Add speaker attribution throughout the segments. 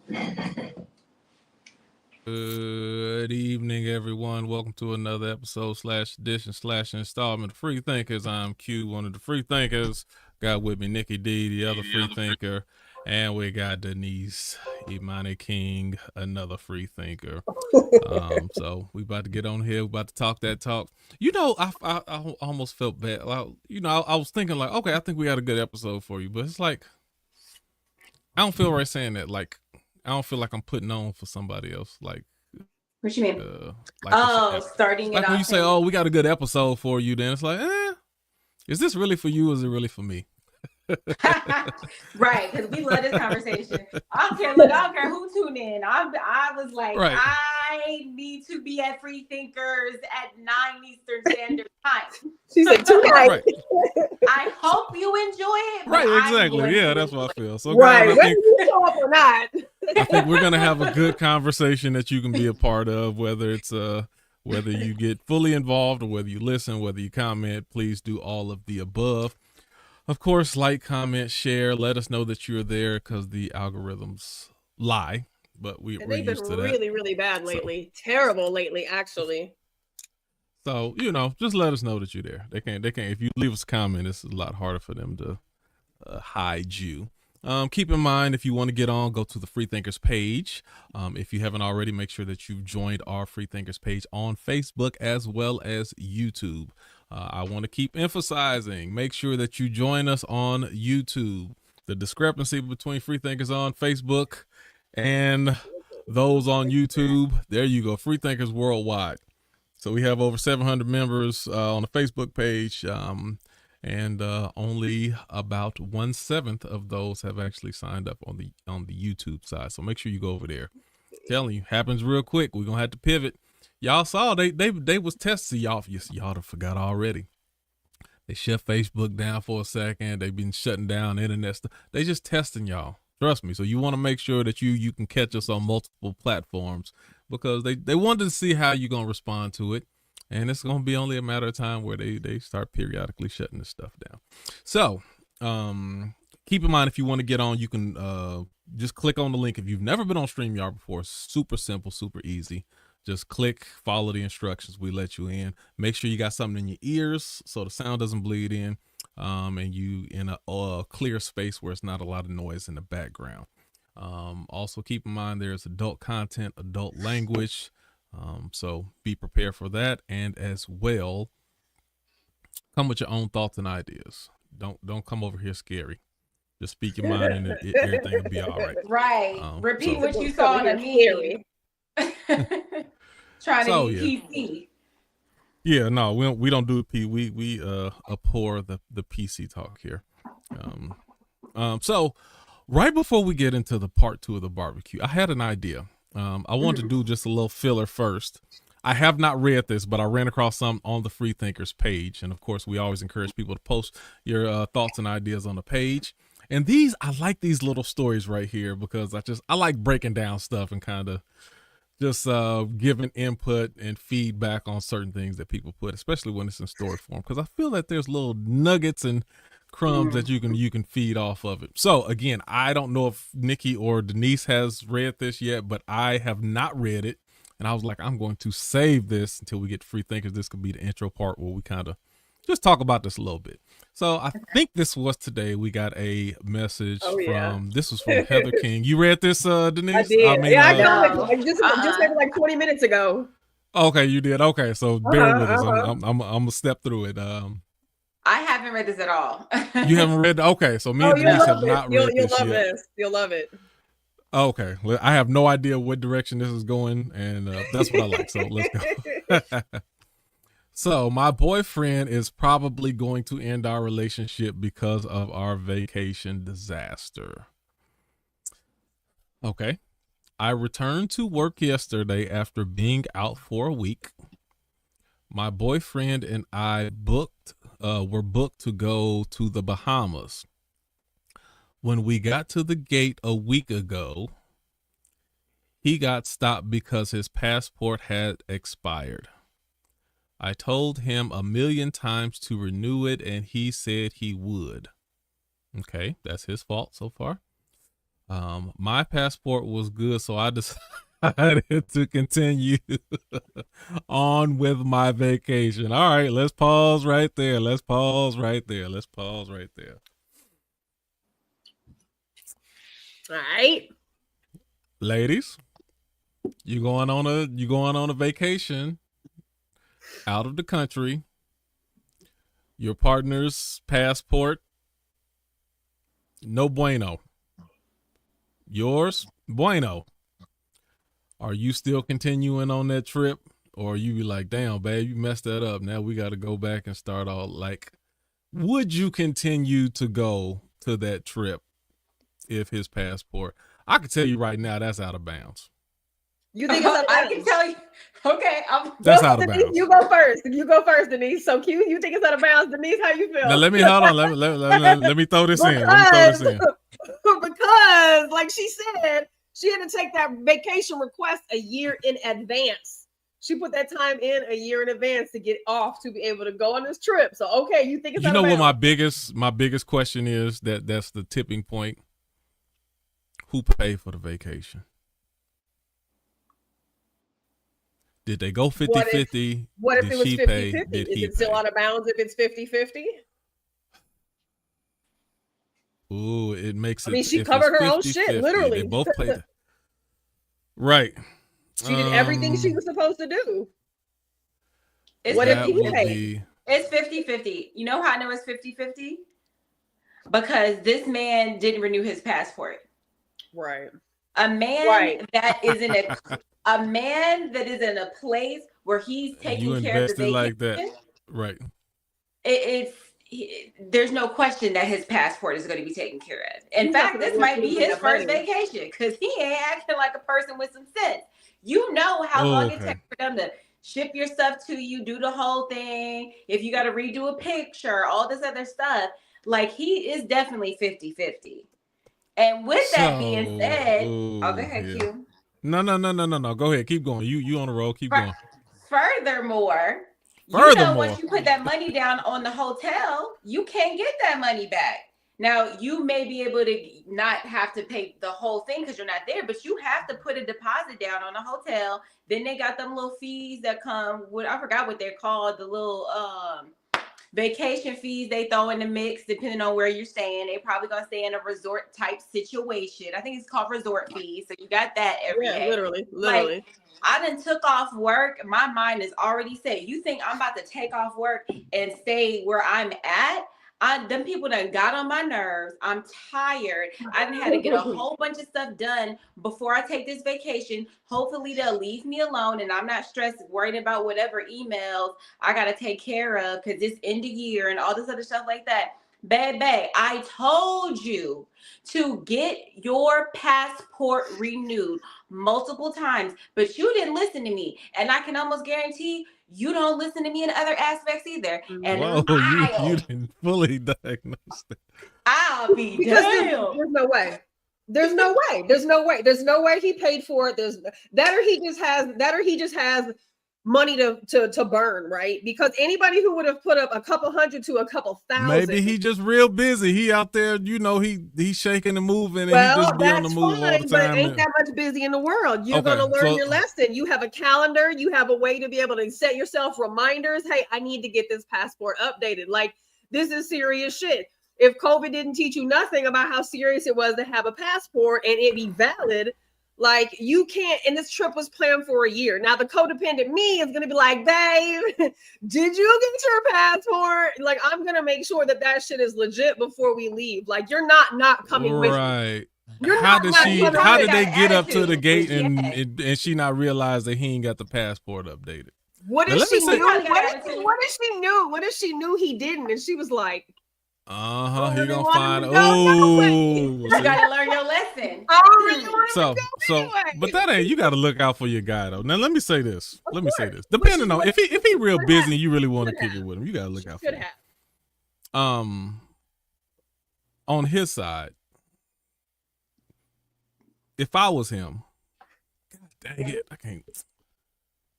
Speaker 1: Good evening, everyone. Welcome to another episode / edition / installment of Free Thinkers. I'm Q, one of the Free Thinkers. Got with me Nikki D, the other Free Thinker, and we got Denise Imani King, another Free Thinker. So we about to get on here. We about to talk that talk. You know, I almost felt bad. I was thinking like, okay, I think we got a good episode for you, but it's like I don't feel right saying that. Like, I don't feel like I'm putting on for somebody else. Like,
Speaker 2: what you mean? Starting
Speaker 1: like
Speaker 2: it
Speaker 1: when
Speaker 2: off.
Speaker 1: You say, "Oh, we got a good episode for you," then it's like, is this really for you? Or is it really for me?
Speaker 2: Right, because we love this conversation. I don't care. Look, I don't care who tuned in. I was like, right. I need to be at Free Thinkers at 9 Eastern Standard Time.
Speaker 3: She's like, tonight. Right.
Speaker 2: I hope you enjoy it.
Speaker 1: Right, exactly. Yeah, that's what I feel. So,
Speaker 3: right, guys, whether you show up or not.
Speaker 1: I think we're gonna have a good conversation that you can be a part of, whether it's whether you get fully involved or whether you listen, whether you comment. Please do all of the above. Of course, like, comment, share. Let us know that you're there because the algorithms lie, but we're used to that.
Speaker 3: Really, really bad lately. So, terrible lately, actually.
Speaker 1: So, just let us know that you're there. They can't. If you leave us a comment, it's a lot harder for them to hide you. Keep in mind, if you want to get on, go to the Free Thinkers page. If you haven't already, make sure that you've joined our Free Thinkers page on Facebook as well as YouTube. I want to keep emphasizing, make sure that you join us on YouTube. The discrepancy between Free Thinkers on Facebook and those on YouTube, there you go, Free Thinkers Worldwide. So we have over 700 members on the Facebook page, and only about 1/7 of those have actually signed up on the YouTube side. So make sure you go over there. I'm telling you, happens real quick. We're gonna have to pivot. Y'all saw they was testing y'all. Y'all have forgot already. They shut Facebook down for a second. They've been shutting down internet stuff. They just testing y'all. Trust me. So you want to make sure that you can catch us on multiple platforms because they wanted to see how you're gonna respond to it. And it's going to be only a matter of time where they start periodically shutting this stuff down. So keep in mind, if you want to get on, you can just click on the link. If you've never been on Streamyard before, super simple, super easy. Just click, follow the instructions. We let you in. Make sure you got something in your ears so the sound doesn't bleed in, and you in a clear space where it's not a lot of noise in the background. Also keep in mind there's adult content, adult language. So be prepared for that, and as well, come with your own thoughts and ideas. Don't come over here scary. Just speak your mind, and everything will be all right.
Speaker 2: Right. Repeat what you saw in a meme. Trying to be PC.
Speaker 1: Yeah, no, we don't do P. We abhor the PC talk here. So right before we get into the part 2 of the barbecue, I had an idea. I want to do just a little filler first. I have not read this, but I ran across some on the Free Thinkers page. And of course, we always encourage people to post your thoughts and ideas on the page. And I like these little stories right here because I like breaking down stuff and kind of just giving input and feedback on certain things that people put, especially when it's in story form. Because I feel that there's little nuggets and crumbs that you can feed off of it. So again, I don't know if Nikki or Denise has read this yet, but I have not read it. And I was like, I'm going to save this until we get to Free Thinkers. This could be the intro part where we kind of just talk about this a little bit. So I think this was today. We got a message this was from Heather King. You read this, Denise?
Speaker 3: I did. I got it just maybe like 20 minutes ago.
Speaker 1: Okay, you did. Okay, so bear with us. I'm gonna step through it.
Speaker 2: I haven't read this at all.
Speaker 1: You haven't read? Okay, so me and Denise have not read this
Speaker 3: yet.
Speaker 1: This.
Speaker 3: You'll love it.
Speaker 1: Okay, I have no idea what direction this is going, and that's what I like. So let's go. So my boyfriend is probably going to end our relationship because of our vacation disaster. Okay. I returned to work yesterday after being out for a week. My boyfriend and I were booked to go to the Bahamas. When we got to the gate a week ago, he got stopped because his passport had expired. I told him 1,000,000 times to renew it, and he said he would. Okay, that's his fault so far. My passport was good, so I decided to continue on with my vacation. All right, let's pause right there. Let's pause right there. Let's pause right there.
Speaker 3: All right.
Speaker 1: Ladies, you going on a vacation out of the country. Your partner's passport, no bueno. Yours, bueno. Are you still continuing on that trip? Or you be like, damn, babe, you messed that up. Now we got to go back and start all. Like, would you continue to go to that trip if his passport? I can tell you right now, that's out of bounds.
Speaker 3: You think it's out of bounds?
Speaker 2: I can tell you. Okay,
Speaker 1: that's out of bounds.
Speaker 3: You go first. You go first, Denise. So cute. You think it's out of bounds, Denise? How you feel?
Speaker 1: Now let me hold on. Let me throw this in.
Speaker 3: Because, like she said, she had to take that vacation request a year in advance. She put that time in a year in advance to get off to be able to go on this trip. So, okay, you think it's out of bounds?
Speaker 1: What my biggest question is, that's the tipping point. Who paid for the vacation? Did they go 50-50?
Speaker 3: What if it was 50-50? Is it still out of bounds if it's 50-50?
Speaker 1: Ooh, it makes it.
Speaker 3: I mean, she covered her own shit, literally.
Speaker 1: They both played. Right.
Speaker 3: She did everything she was supposed to do.
Speaker 2: What if he paid? It's 50-50. You know how I know it's 50-50? Because this man didn't renew his passport.
Speaker 3: Right.
Speaker 2: A man that is in a place where he's taking care of the vacation,
Speaker 1: like that. Right.
Speaker 2: There's no question that his passport is going to be taken care of. In fact, this might be his first vacation because he ain't acting like a person with some sense. You know how long it takes for them to ship your stuff to you, do the whole thing. If you got to redo a picture, all this other stuff, like he is definitely 50-50. And with that being said, go ahead, Q.
Speaker 1: No. Go ahead. Keep going. You on the road. Keep going.
Speaker 2: Furthermore, you know, once you put that money down on the hotel, you can't get that money back. Now, you may be able to not have to pay the whole thing because you're not there, but you have to put a deposit down on the hotel. Then they got them little fees that come with, I forgot what they're called, the little vacation fees they throw in the mix depending on where you're staying. They probably gonna stay in a resort type situation. I think it's called resort fees. So you got that every day.
Speaker 3: Literally.
Speaker 2: Like, I done took off work. My mind is already set. You think I'm about to take off work and stay where I'm at? Them people done got on my nerves. I'm tired. I done had to get a whole bunch of stuff done before I take this vacation. Hopefully they'll leave me alone and I'm not stressed, worried about whatever emails I got to take care of because it's end of year and all this other stuff like that. Baby, I told you to get your passport renewed multiple times, but you didn't listen to me. And I can almost guarantee you don't listen to me in other aspects either. And
Speaker 1: you didn't fully diagnose that.
Speaker 2: I'll be damned.
Speaker 3: There's no way. There's no way he paid for it. That or he just has money to burn, right? Because anybody who would have put up a couple hundred to a couple thousand,
Speaker 1: maybe he just real busy. He out there, you know, he's shaking and moving, and he just be on the move all the time.
Speaker 3: But ain't that much busy in the world. You're gonna learn your lesson. You have a calendar. You have a way to be able to set yourself reminders. Hey, I need to get this passport updated. Like, this is serious shit. If COVID didn't teach you nothing about how serious it was to have a passport and it be valid, like, you can't, and this trip was planned for a year. Now, the codependent me is going to be like, babe, did you get your passport? Like, I'm going to make sure that shit is legit before we leave. Like, you're not coming with me.
Speaker 1: How did they get up to the gate and she not realize that he ain't got the passport updated?
Speaker 3: What if she knew he didn't? And she was like,
Speaker 1: he gonna find.
Speaker 2: You gotta learn your lesson.
Speaker 1: But that ain't. You gotta look out for your guy though. Now let me say this. Depending on if he real busy and you really want to kick it with him, you gotta look out for him. On his side, if I was him, God dang it, I can't.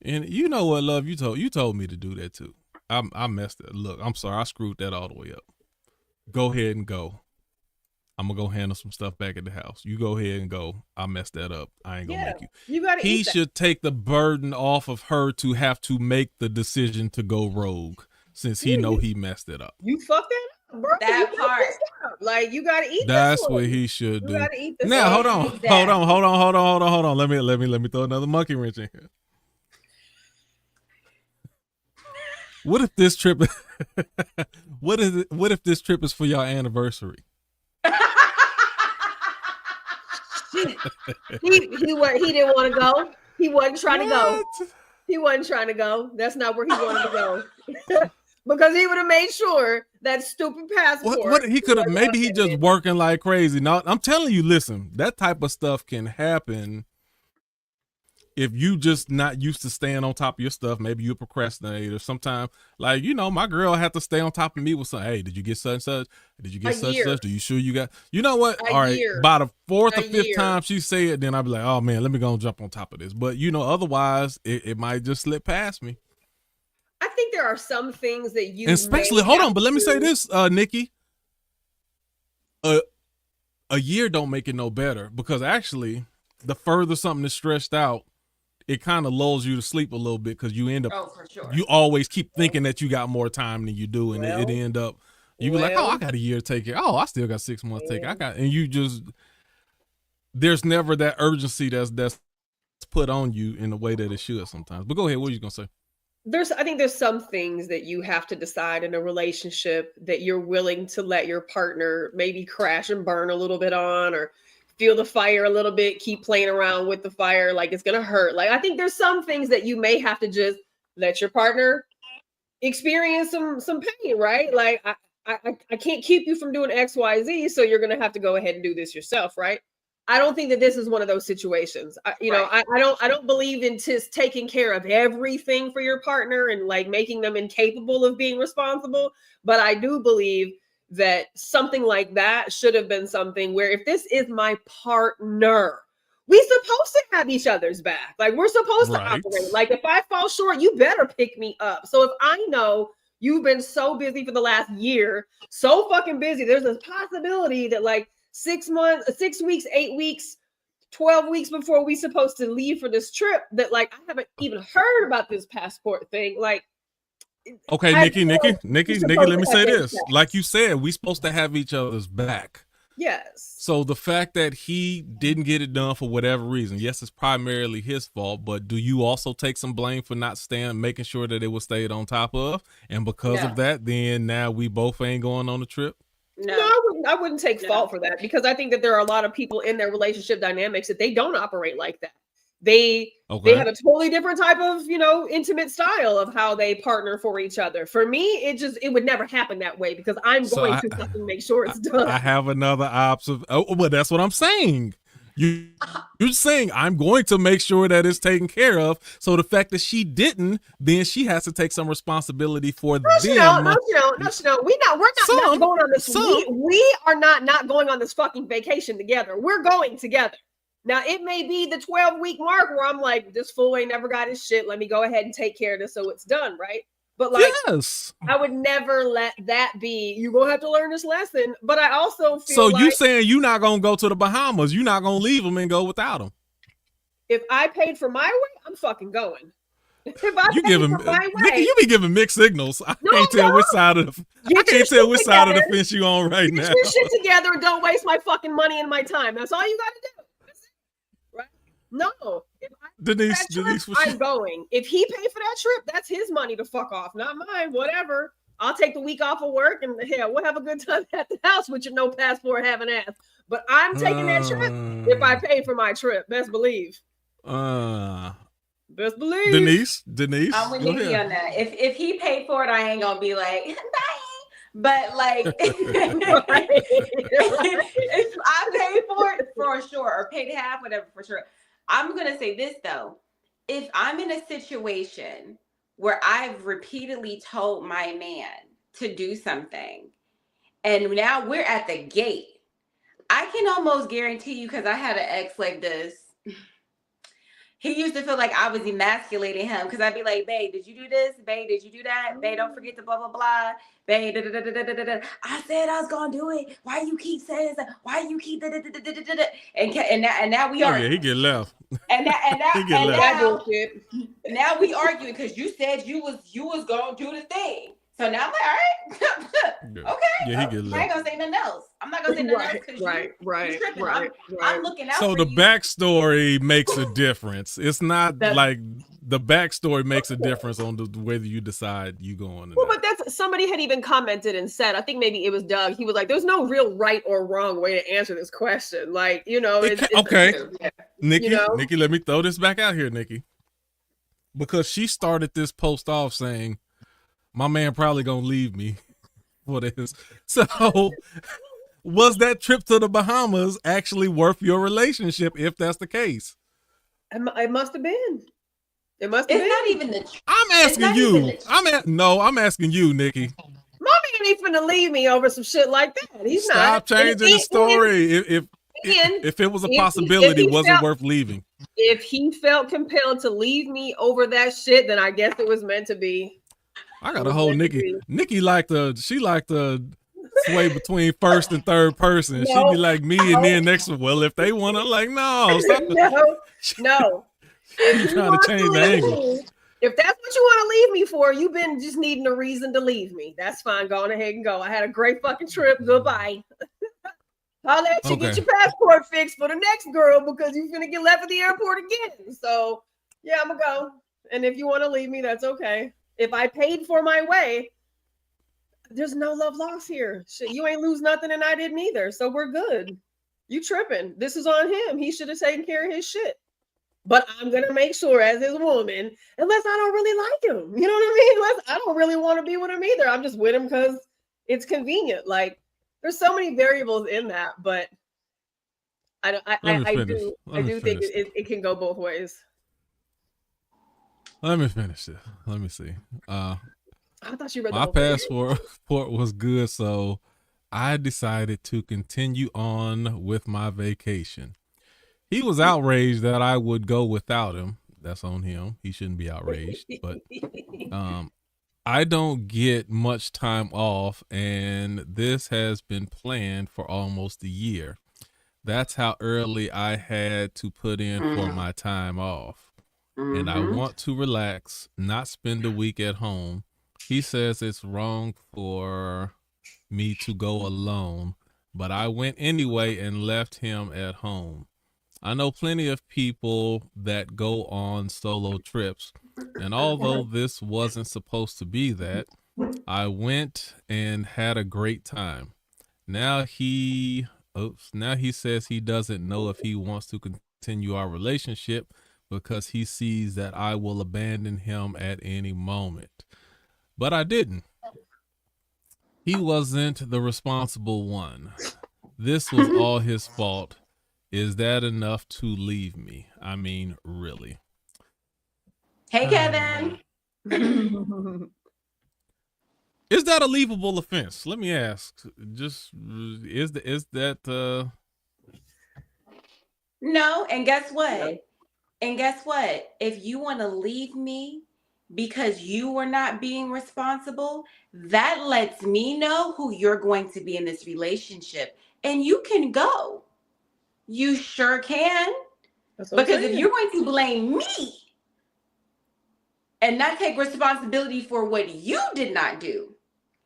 Speaker 1: And you know what, love, you told me to do that too. I messed it. Look, I'm sorry, I screwed that all the way up. Go ahead and go. I'm gonna go handle some stuff back at the house. You go ahead and go. I messed that up. I ain't gonna make you.
Speaker 3: You gotta
Speaker 1: He should take the burden off of her to have to make the decision to go rogue, since he know he messed it up.
Speaker 3: You fucked that up, bro.
Speaker 2: That part.
Speaker 3: Like, you gotta eat.
Speaker 1: That's what he should do. Now, hold on. Let me throw another monkey wrench in here. What if this trip? What if this trip is for your anniversary?
Speaker 3: He didn't want to go. He wasn't trying to go. He wasn't trying to go. That's not where he wanted to go. Because he would have made sure that stupid passport.
Speaker 1: What he could have, maybe he just working like crazy. No, I'm telling you, listen, that type of stuff can happen if you just not used to staying on top of your stuff. Maybe you procrastinate or sometimes, like, you know, my girl had to stay on top of me with something. Hey, did you get such and such? Did you get such and such? Are you sure you got, you know what? All right, by the fourth or fifth time she say it, then I'll be like, oh man, let me go and jump on top of this. But you know, otherwise it might just slip past me.
Speaker 3: I think there are some things that you,
Speaker 1: and especially, hold on, but let me say this, Nikki, a year don't make it no better, because actually the further something is stretched out, it kind of lulls you to sleep a little bit, because you end up,
Speaker 2: for sure,
Speaker 1: you always keep thinking that you got more time than you do, and it end up, you be like, oh, I got a year to take it. Oh, I still got 6 months to take it. And you just, there's never that urgency that's put on you in the way that it should sometimes. But go ahead, what are you gonna say?
Speaker 3: I think there's some things that you have to decide in a relationship that you're willing to let your partner maybe crash and burn a little bit on, or feel the fire a little bit, keep playing around with the fire like it's gonna hurt. Like, I think there's some things that you may have to just let your partner experience some pain, right? Like, I can't keep you from doing X, Y, Z, so you're gonna have to go ahead and do this yourself, right? I don't think that this is one of those situations. I don't believe in just taking care of everything for your partner and like making them incapable of being responsible. But I do believe that something like that should have been something where, if this is my partner, we're supposed to have each other's back. Like, we're supposed to operate. Like, if I fall short, you better pick me up. So if I know you've been so busy for the last year, so fucking busy, there's a possibility that like 6 months, 6 weeks, 8 weeks, 12 weeks before we supposed to leave for this trip, that like I haven't even heard about this passport thing. Like,
Speaker 1: okay, Nikki, let me say this. Like you said, we supposed to have each other's back.
Speaker 3: Yes.
Speaker 1: So the fact that he didn't get it done for whatever reason, yes, it's primarily his fault, but do you also take some blame for not making sure that it was stayed on top of? And because of that, then now we both ain't going on the trip?
Speaker 3: No, I wouldn't take fault for that, because I think that there are a lot of people in their relationship dynamics that they don't operate like that. They have a totally different type of, intimate style of how they partner for each other. For me, it would never happen that way, because I'm going to fucking make sure it's done.
Speaker 1: I have another option. Oh, well, that's what I'm saying. You're saying I'm going to make sure that it's taken care of. So the fact that she didn't, then she has to take some responsibility for them.
Speaker 3: No. We're not going on this. We are not going on this fucking vacation together. We're going together. Now, it may be the 12-week mark where I'm like, this fool ain't never got his shit. Let me go ahead and take care of this so it's done, right? But like, I would never let that be, you're going to have to learn this lesson. But I also feel
Speaker 1: so you saying you're not going to go to the Bahamas. You're not going to leave them and go without them.
Speaker 3: If I paid for my way, I'm fucking going. If I paid for my way.
Speaker 1: Nikki, you be giving mixed signals. I can't tell which side of the fence you on right now.
Speaker 3: Get your shit together and don't waste my fucking money and my time. That's all you got to do. No, if
Speaker 1: Denise,
Speaker 3: I'm going. If he paid for that trip, that's his money to fuck off, not mine. Whatever. I'll take the week off of work and hell, we'll have a good time at the house with your no passport having ass. But I'm taking that trip if I pay for my trip. Best believe. Best believe.
Speaker 1: Denise.
Speaker 2: I'm with Nikki on that. If he paid for it, I ain't gonna be like, bye. But like, if I pay for it, for sure, or paid half, whatever, for sure. I'm going to say this though. If I'm in a situation where I've repeatedly told my man to do something and now we're at the gate, I can almost guarantee you, because I had an ex like this, He used to feel like I was emasculating him because I'd be like, babe, did you do this? Babe, did you do that? Babe, don't forget to blah, blah, blah. Babe, da, da, da, da, da, da, da. I said I was going to do it. Why you keep saying that? Why you keep da, da, da, da, da, da, da. And now we are.
Speaker 1: Yeah, he get left.
Speaker 2: And
Speaker 1: He get left.
Speaker 2: Now we arguing because you said you was going to do the thing. So now I'm like, all right, okay.
Speaker 1: Yeah, he get left.
Speaker 2: I ain't gonna say nothing else. I'm not gonna say nothing else because you're tripping. I'm looking out.
Speaker 1: So the backstory makes a difference. It's not like the backstory makes a difference on whether you decide you go on.
Speaker 3: Well, but that's somebody had even commented and said, I think maybe it was Doug. He was like, "There's no real right or wrong way to answer this question." Like, you know, it's
Speaker 1: okay,
Speaker 3: yeah.
Speaker 1: Nikki,
Speaker 3: you know?
Speaker 1: Nikki, let me throw this back out here, Nikki, because she started this post off saying, my man probably gonna leave me for this. So was that trip to the Bahamas actually worth your relationship if that's the case?
Speaker 3: It must have been. It must have been.
Speaker 2: Not even the
Speaker 1: I'm asking you. I'm asking you, Nikki.
Speaker 3: My man ain't finna leave me over some shit like that. He's
Speaker 1: Stop
Speaker 3: not.
Speaker 1: changing the story. If it was a possibility, was it worth leaving?
Speaker 3: If he felt compelled to leave me over that shit, then I guess it was meant to be.
Speaker 1: I got a whole Nikki. Nikki she liked to sway between first and third person. She'd be like me, and then next one. Well, if they want to, like, no, stop.
Speaker 3: No.
Speaker 1: You're trying to change the angle.
Speaker 3: If that's what you want to leave me for, you've been just needing a reason to leave me. That's fine. Go on ahead and go. I had a great fucking trip. Goodbye. I'll let you get your passport fixed for the next girl because you're gonna get left at the airport again. So yeah, I'm gonna go. And if you want to leave me, that's okay. If I paid for my way, there's no love lost here. Shit, you ain't lose nothing and I didn't either. So we're good. You tripping. This is on him. He should have taken care of his shit. But I'm going to make sure as his woman, unless I don't really like him, you know what I mean? Unless I don't really want to be with him either. I'm just with him because it's convenient. Like, there's so many variables in that, but I do think it can go both ways.
Speaker 1: Let me finish this. Let me see.
Speaker 3: I thought you read
Speaker 1: my passport was good, so I decided to continue on with my vacation. He was outraged that I would go without him. That's on him. He shouldn't be outraged. But I don't get much time off, and this has been planned for almost a year. That's how early I had to put in for my time off. And I want to relax, not spend a week at home. He says it's wrong for me to go alone, but I went anyway and left him at home. I know plenty of people that go on solo trips, and although this wasn't supposed to be that, I went and had a great time. Now he says he doesn't know if he wants to continue our relationship because he sees that I will abandon him at any moment. But I didn't. He wasn't the responsible one. This was all his fault. Is that enough to leave me? I mean, really.
Speaker 2: Hey, Kevin.
Speaker 1: Is that a leavable offense? Let me ask. Just is that
Speaker 2: No, and guess what? If you want to leave me because you were not being responsible, that lets me know who you're going to be in this relationship, and you can go. You sure can. Because if you're going to blame me and not take responsibility for what you did not do,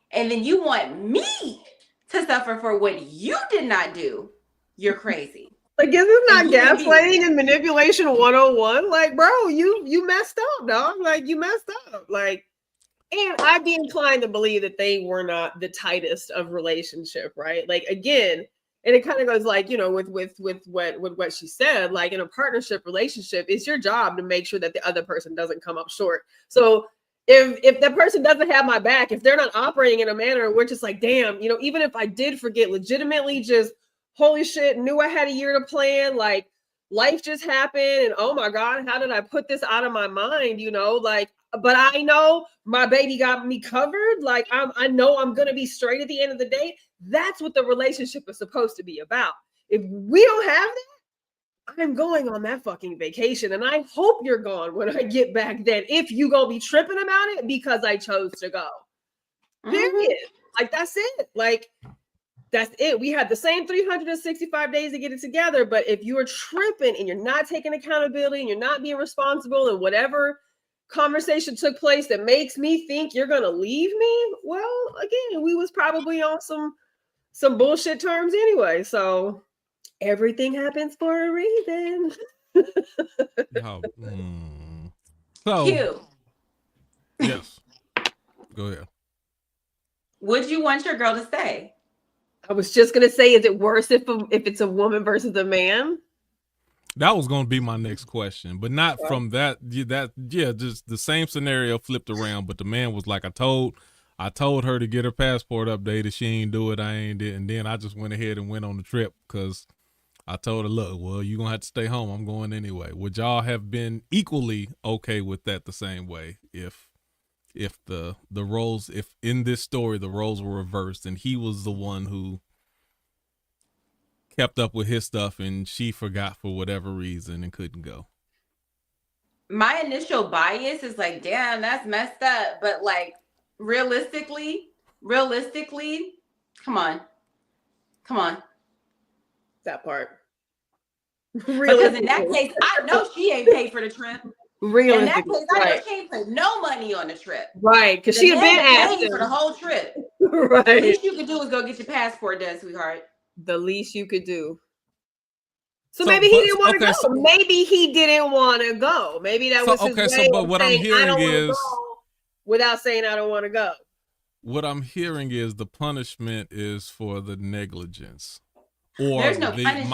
Speaker 2: and then you want me to suffer for what you did not do, you're crazy.
Speaker 3: Like, is this not gaslighting and manipulation 101? Like, bro, you messed up, dog. Like, you messed up. Like, and I'd be inclined to believe that they were not the tightest of relationship, right? Like, again, and it kind of goes like, you know, with what she said, like in a partnership relationship, it's your job to make sure that the other person doesn't come up short. So if that person doesn't have my back, if they're not operating in a manner where it's just like, damn, you know, even if I did forget, legitimately just, holy shit, knew I had a year to plan, like life just happened, and oh my God, how did I put this out of my mind, you know, like, but I know my baby got me covered, like I know I'm gonna be straight at the end of the day. That's what the relationship is supposed to be about. If we don't have that, I'm going on that fucking vacation, and I hope you're gone when I get back then. If you gonna be tripping about it because I chose to go. Period. Like, that's it. Like, that's it. We had the same 365 days to get it together. But if you're tripping and you're not taking accountability and you're not being responsible, and whatever conversation took place that makes me think you're gonna leave me, well, again, we was probably on some bullshit terms anyway. So everything happens for a reason.
Speaker 1: So
Speaker 2: Q.
Speaker 1: Yes. Go ahead.
Speaker 2: Would you want your girl to stay?
Speaker 3: I was just gonna say, is it worse if it's a woman versus a man?
Speaker 1: That was going to be my next question, but not from that. Just the same scenario flipped around. But the man was like, I told her to get her passport updated. She ain't do it. I ain't did. And then I just went ahead and went on the trip because I told her, look, well, you're going to have to stay home. I'm going anyway. Would y'all have been equally okay with that the same way if the roles, if in this story the roles were reversed and he was the one who kept up with his stuff and she forgot for whatever reason and couldn't go?
Speaker 2: My initial bias is like, damn, that's messed up. But like, realistically, come on.
Speaker 3: That part.
Speaker 2: Because in that case, I know she ain't paid for the trip. In that case, I know she ain't put no money on the trip.
Speaker 3: Right, because she had been
Speaker 2: paid for the whole trip.
Speaker 3: Right.
Speaker 2: The least you could do is go get your passport done, sweetheart.
Speaker 3: The least you could do. So maybe he didn't want to go. So, maybe he didn't want to go. Maybe that was his way
Speaker 1: but what I'm hearing is,
Speaker 3: without saying I don't want to go.
Speaker 1: What I'm hearing is the punishment is for the negligence, or
Speaker 2: there's no punishment.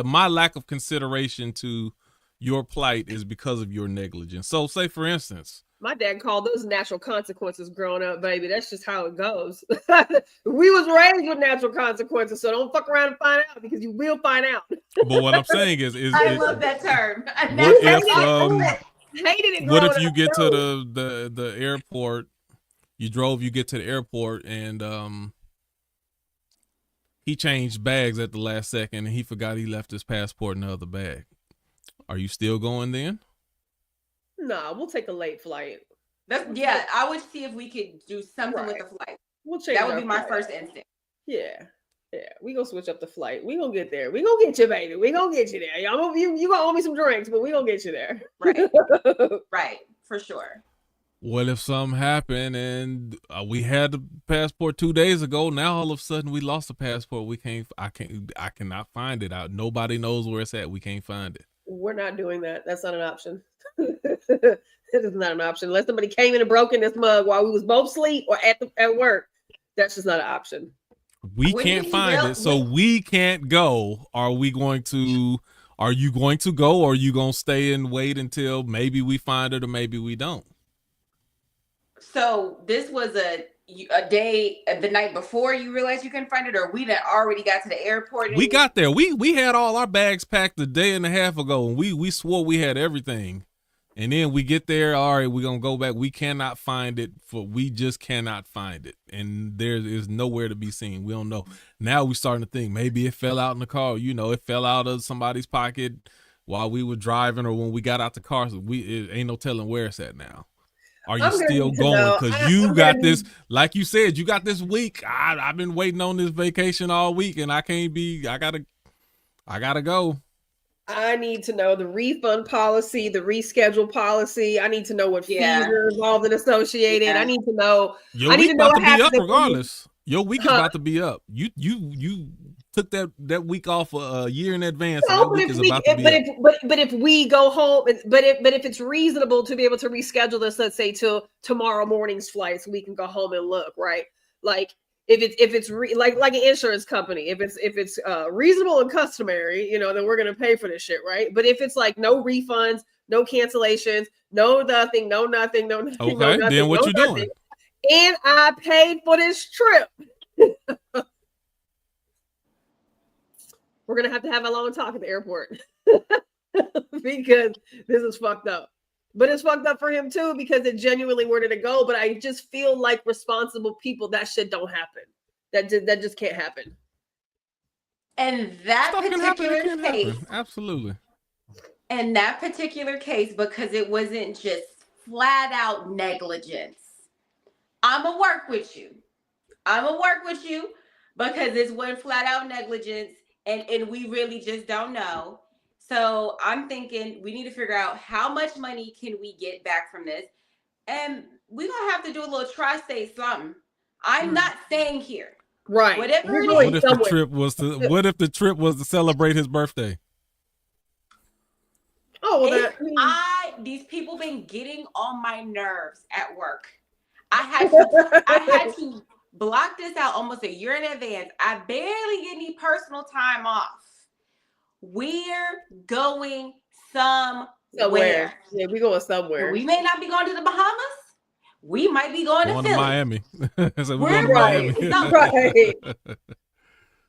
Speaker 1: my lack of consideration to your plight is because of your negligence. So, say for instance,
Speaker 3: my dad called those natural consequences growing up, baby. That's just how it goes. We was raised with natural consequences, so don't fuck around and find out, because you will find out.
Speaker 1: But what I'm saying is
Speaker 2: I love that term.
Speaker 1: What if you get to the airport, you get to the airport and he changed bags at the last second and he forgot he left his passport in the other bag. Are you still going then?
Speaker 3: No, we'll take a late flight.
Speaker 2: I would see if we could do something with the flight. That would be my first instinct.
Speaker 3: Yeah. We gonna switch up the flight. We gonna get there. We gonna get you, baby. We gonna get you there. You gonna owe me some drinks, but we gonna get you there.
Speaker 2: Right. Right, for sure.
Speaker 1: What if something happened and we had the passport 2 days ago? Now all of a sudden we lost the passport. I cannot find it out. Nobody knows where it's at. We can't find it.
Speaker 3: We're not doing that. That's not an option. It is not an option. Unless somebody came in and broke in this mug while we was both asleep or at work. That's just not an option.
Speaker 1: We can't find it, so we can't go. Are you going to go, or are you going to stay and wait until maybe we find it or maybe we don't?
Speaker 2: So this was a day, the night before you realized you couldn't find it, or we done already got to the airport?
Speaker 1: We got there. We had all our bags packed a day and a half ago, and we swore we had everything. And then we get there, all right, we're going to go back. We cannot find it. We just cannot find it. And there is nowhere to be seen. We don't know. Now we're starting to think maybe it fell out in the car. It fell out of somebody's pocket while we were driving or when we got out the car. So it ain't no telling where it's at now. Are you still going? Because you got this, like you said, you got this week. I've been waiting on this vacation all week, and I gotta go.
Speaker 3: I need to know the refund policy, the reschedule policy. I need to know what fees are involved and associated. Yeah. I need to know.
Speaker 1: Your week about to be up regardless. Your week is about to be up. You took that week off a year in advance.
Speaker 3: No, but if we go home, but if it's reasonable to be able to reschedule this, let's say till tomorrow morning's flight, so we can go home and look, right? Like if it's like an insurance company, if it's reasonable and customary, then we're gonna pay for this shit, right? But if it's like no refunds, no cancellations, no nothing. Okay,
Speaker 1: then what you doing?
Speaker 3: And I paid for this trip. We're going to have a long talk at the airport because this is fucked up. But it's fucked up for him too, because it genuinely wanted to go. But I just feel like responsible people, that shit don't happen. That just can't happen.
Speaker 2: And that
Speaker 1: Stuff can happen. It
Speaker 2: particular
Speaker 1: can
Speaker 2: case,
Speaker 1: happen. Absolutely.
Speaker 2: in that particular case, because it wasn't just flat out negligence, I'ma work with you. Because it's one flat out negligence, and we really just don't know. So I'm thinking we need to figure out how much money can we get back from this, and we're gonna have to do a little tri-state something. I'm not staying here.
Speaker 3: Right.
Speaker 2: Whatever it
Speaker 1: What
Speaker 2: is.
Speaker 1: if the trip was to What if the trip was to celebrate his birthday?
Speaker 3: Oh, well,
Speaker 2: These people been getting on my nerves at work. I had to block this out almost a year in advance. I barely get any personal time off. We're going somewhere.
Speaker 3: Yeah, we going somewhere.
Speaker 2: We may not be going to the Bahamas. We might be going to Philly.
Speaker 1: Miami. So
Speaker 2: we're
Speaker 1: going
Speaker 2: to Miami.
Speaker 3: Right.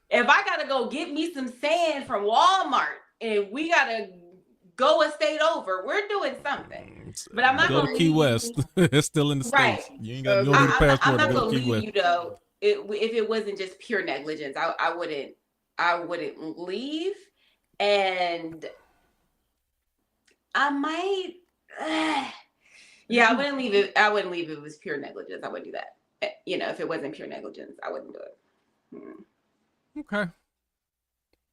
Speaker 2: If I gotta go get me some sand from Walmart and we gotta go a state over, we're doing something. But I'm not
Speaker 1: go
Speaker 2: gonna
Speaker 1: to Key West. It's still in the States. You ain't gotta go to the passport.
Speaker 2: I'm not
Speaker 1: to
Speaker 2: gonna
Speaker 1: go to Key
Speaker 2: leave
Speaker 1: West.
Speaker 2: you though. If it wasn't just pure negligence, I wouldn't leave, and I might. Yeah, I wouldn't leave it. I wouldn't leave if it was pure negligence. I wouldn't do that. If it wasn't pure negligence, I wouldn't do it.
Speaker 1: Okay.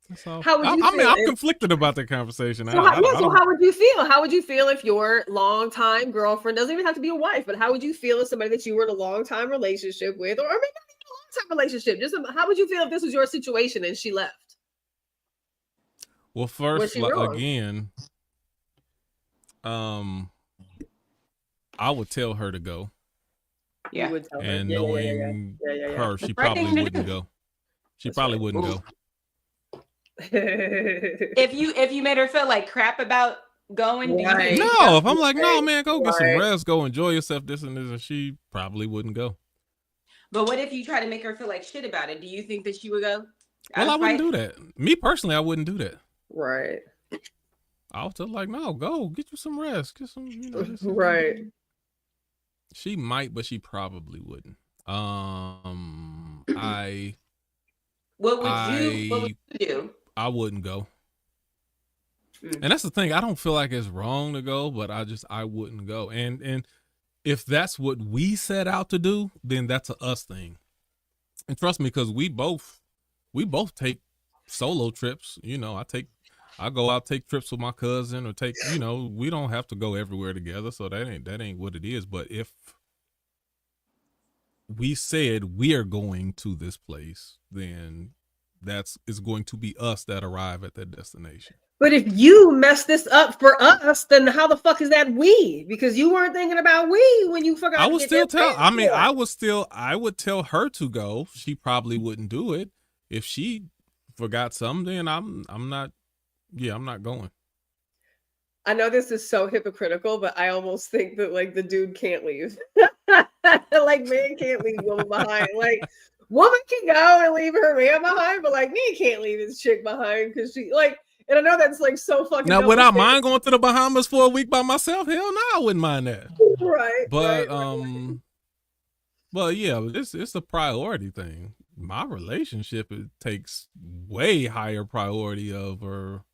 Speaker 1: That's all.
Speaker 3: How would you feel?
Speaker 1: I'm conflicted about that conversation.
Speaker 3: So how would you feel? How would you feel if your longtime girlfriend, doesn't even have to be a wife, but how would you feel if somebody that you were in a long time relationship with, or maybe not even a long time relationship, just how would you feel if this was your situation and she left?
Speaker 1: Well, first, again, I would tell her to go.
Speaker 2: Yeah.
Speaker 1: And knowing her, she probably wouldn't go. She probably wouldn't go.
Speaker 2: If you made her feel like crap about going,
Speaker 3: right.
Speaker 1: No, if I'm like, no, man, go get some rest, go enjoy yourself, this and this, and she probably wouldn't go.
Speaker 2: But what if you try to make her feel like shit about it? Do you think that she would go?
Speaker 1: Well, I wouldn't do that. Me personally, I wouldn't do that.
Speaker 3: Right.
Speaker 1: I was just like, no, go get you some rest, get some,
Speaker 3: right.
Speaker 1: She might, but she probably wouldn't. What
Speaker 2: would you do?
Speaker 1: I wouldn't go. And that's the thing. I don't feel like it's wrong to go, but I wouldn't go. And if that's what we set out to do, then that's a us thing. And trust me, because we both take solo trips. I go out, take trips with my cousin, or we don't have to go everywhere together. So that ain't what it is. But if we said we are going to this place, then it's going to be us that arrive at that destination.
Speaker 3: But if you mess this up for us, then how the fuck is that we? Because you weren't thinking about we when you forgot. I would tell her to go. She probably wouldn't do it. If she forgot something, then I'm not going. I know this is so hypocritical, but I almost think that like the dude can't leave. Like man can't leave woman behind. Like woman can go and leave her man behind, but like man can't leave his chick behind because she like. And I know that's like so fucking. Now, would I mind going to the Bahamas for a week by myself? Hell no, I wouldn't mind that. Right. But but yeah, it's a priority thing. My relationship, it takes way higher priority over,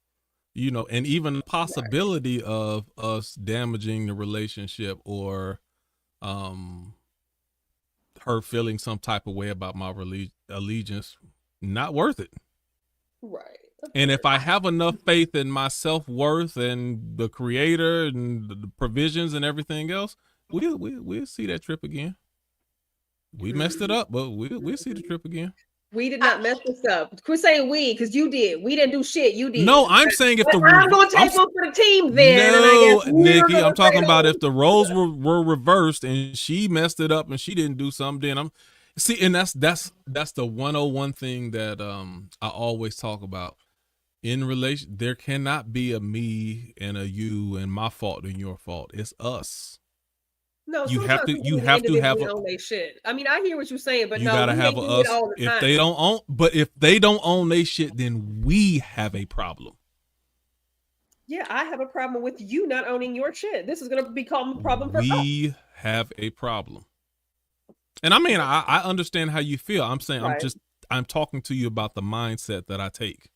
Speaker 3: and even the possibility of us damaging the relationship or her feeling some type of way about my allegiance, not worth it. Right. And if I have enough faith in my self-worth and the creator and the provisions and everything else, we'll see that trip again. We messed it up, but we'll see the trip again. We did not mess this up. Quit saying we, because you did. We didn't do shit. You did. No, I'm saying if I'm going to take one for the team then. No, Nikki, I'm talking about if the roles were reversed and she messed it up and she didn't do something, then and that's the 101 thing that I always talk about. In relation, there cannot be a me and a you and my fault and your fault. It's us. No, you have to have a shit. I mean, I hear what you're saying, but you gotta have us. If they don't own their shit, then we have a problem. Yeah, I have a problem with you not owning your shit. This is gonna become a problem for us. We have a problem. And I mean, I understand how you feel. I'm saying, right.
Speaker 1: I'm talking to you about the mindset that I take.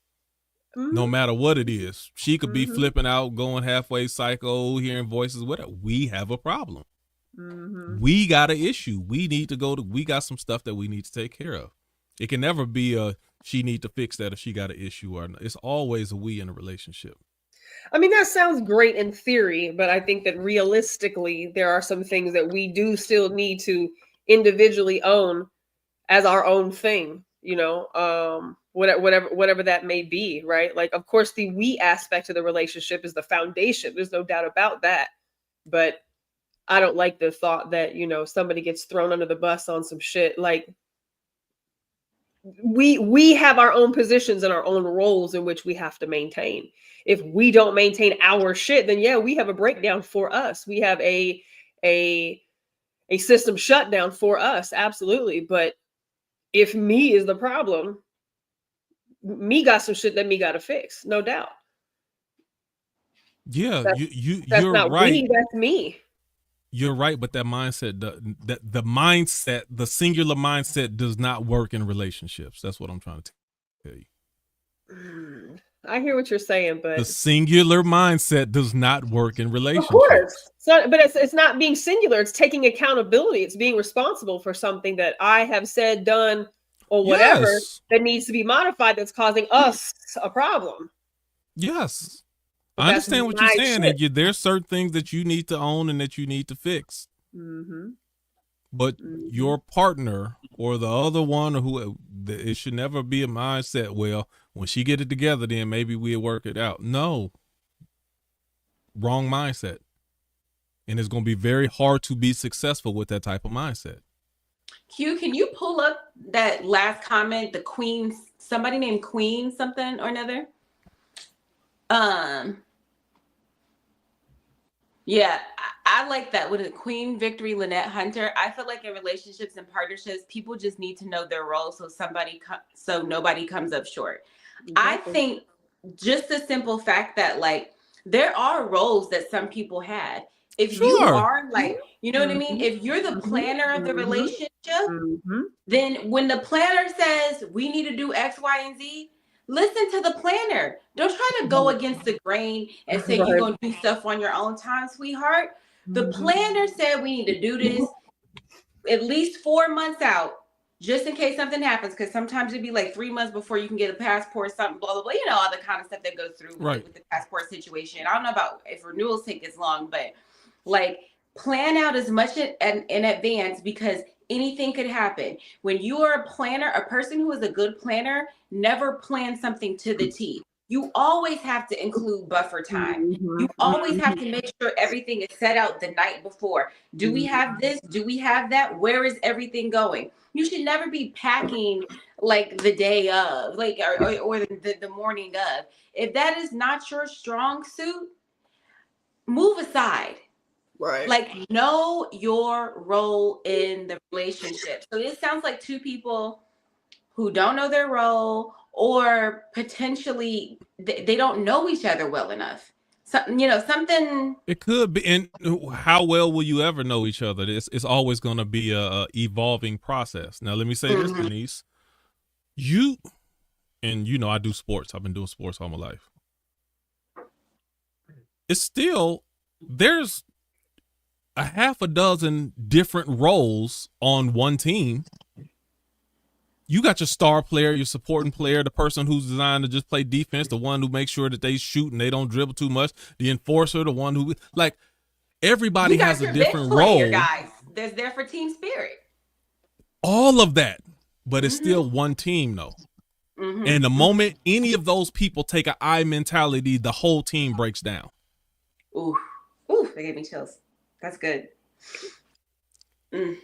Speaker 3: Mm-hmm.
Speaker 1: No matter what it is. She could be flipping out, going halfway psycho, hearing voices, whatever. We have a problem. We got an issue. We need to we got some stuff that we need to take care of. It can never be she need to fix that if she got an issue or not. It's always a we in a relationship.
Speaker 3: I mean, that sounds great in theory, but I think that realistically, there are some things that we do still need to individually own as our own thing, whatever that may be, right? Like, of course, the we aspect of the relationship is the foundation. There's no doubt about that. But I don't like the thought that, somebody gets thrown under the bus on some shit. Like, we have our own positions and our own roles in which we have to maintain. If we don't maintain our shit, then yeah, we have a breakdown for us. We have a system shutdown for us. Absolutely. But if me is the problem, me got some shit that me got to fix. No doubt.
Speaker 1: Yeah.
Speaker 3: That's
Speaker 1: you're
Speaker 3: not
Speaker 1: right.
Speaker 3: we, that's me.
Speaker 1: You're right, but that mindset, the singular mindset does not work in relationships. That's what I'm trying to tell you.
Speaker 3: I hear what you're saying, but
Speaker 1: the singular mindset does not work in relationships.
Speaker 3: Of course. So, but it's not being singular. It's taking accountability. It's being responsible for something that I have said, done, or whatever that needs to be modified that's causing us a problem.
Speaker 1: Yes. I understand what you're saying, and there's certain things that you need to own and that you need to fix. But your partner or the other one, or it should never be a mindset, well, when she get it together, then maybe we'll work it out. No. Wrong mindset. And it's going to be very hard to be successful with that type of mindset.
Speaker 2: Q, can you pull up that last comment, the Queen, somebody named Queen something or another? Yeah, I like that with Queen Victory Lynette Hunter. I feel like in relationships and partnerships, people just need to know their role so nobody comes up short. Exactly. I think just the simple fact that like there are roles that some people had. If you are like, you know what I mean? If you're the planner of the relationship, then when the planner says we need to do X, Y, and Z, listen to the planner. Don't try to go against the grain and say you're going to do stuff on your own time, sweetheart. The planner said we need to do this at least 4 months out, just in case something happens. Because sometimes it'd be like 3 months before you can get a passport, something, blah, blah, blah. You know, all the kind of stuff that goes through with the passport situation. I don't know about if renewals take this long, but like plan out as much in advance because anything could happen. When you are a planner, a person who is a good planner never plans something to the T. You always have to include buffer time. You always have to make sure everything is set out the night before. Do we have this? Do we have that? Where is everything going? You should never be packing like the day of, like or the morning of. If that is not your strong suit, move aside.
Speaker 3: Right.
Speaker 2: Like know your role in the relationship. So it sounds like two people who don't know their role or potentially they don't know each other well enough. So, something.
Speaker 1: It could be. And how well will you ever know each other? It's always going to be a evolving process. Now, let me say this, Denise. I do sports. I've been doing sports all my life. It's still, there's a half a dozen different roles on one team. You got your star player, your supporting player, the person who's designed to just play defense, the one who makes sure that they shoot and they don't dribble too much, the enforcer, the one who, like, everybody has a different role.
Speaker 2: Guys, there's there for team spirit.
Speaker 1: All of that, but it's still one team, though. And the moment any of those people take an I mentality, the whole team breaks down.
Speaker 2: Ooh, they gave me chills. That's good.
Speaker 1: That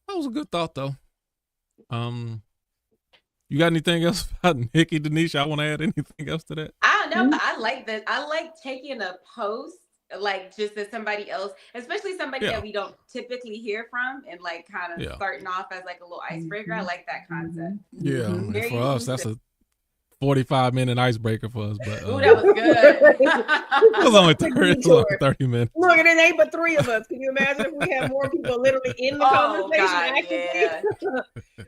Speaker 1: was a good thought, though. You got anything else about Nikki, Denise? I want to add anything else to that?
Speaker 2: I don't know, but I like that. I like taking a post, like just as somebody else, especially somebody that we don't typically hear from, and like kind of starting off as like a little icebreaker. I like that concept.
Speaker 1: Yeah, and for us, 45-minute icebreaker for us, but
Speaker 2: Ooh, that was good.
Speaker 1: it was only 30 minutes.
Speaker 3: Look, and it ain't but 3 of us. Can you imagine if we had more people literally in the conversation actively?
Speaker 2: Yeah.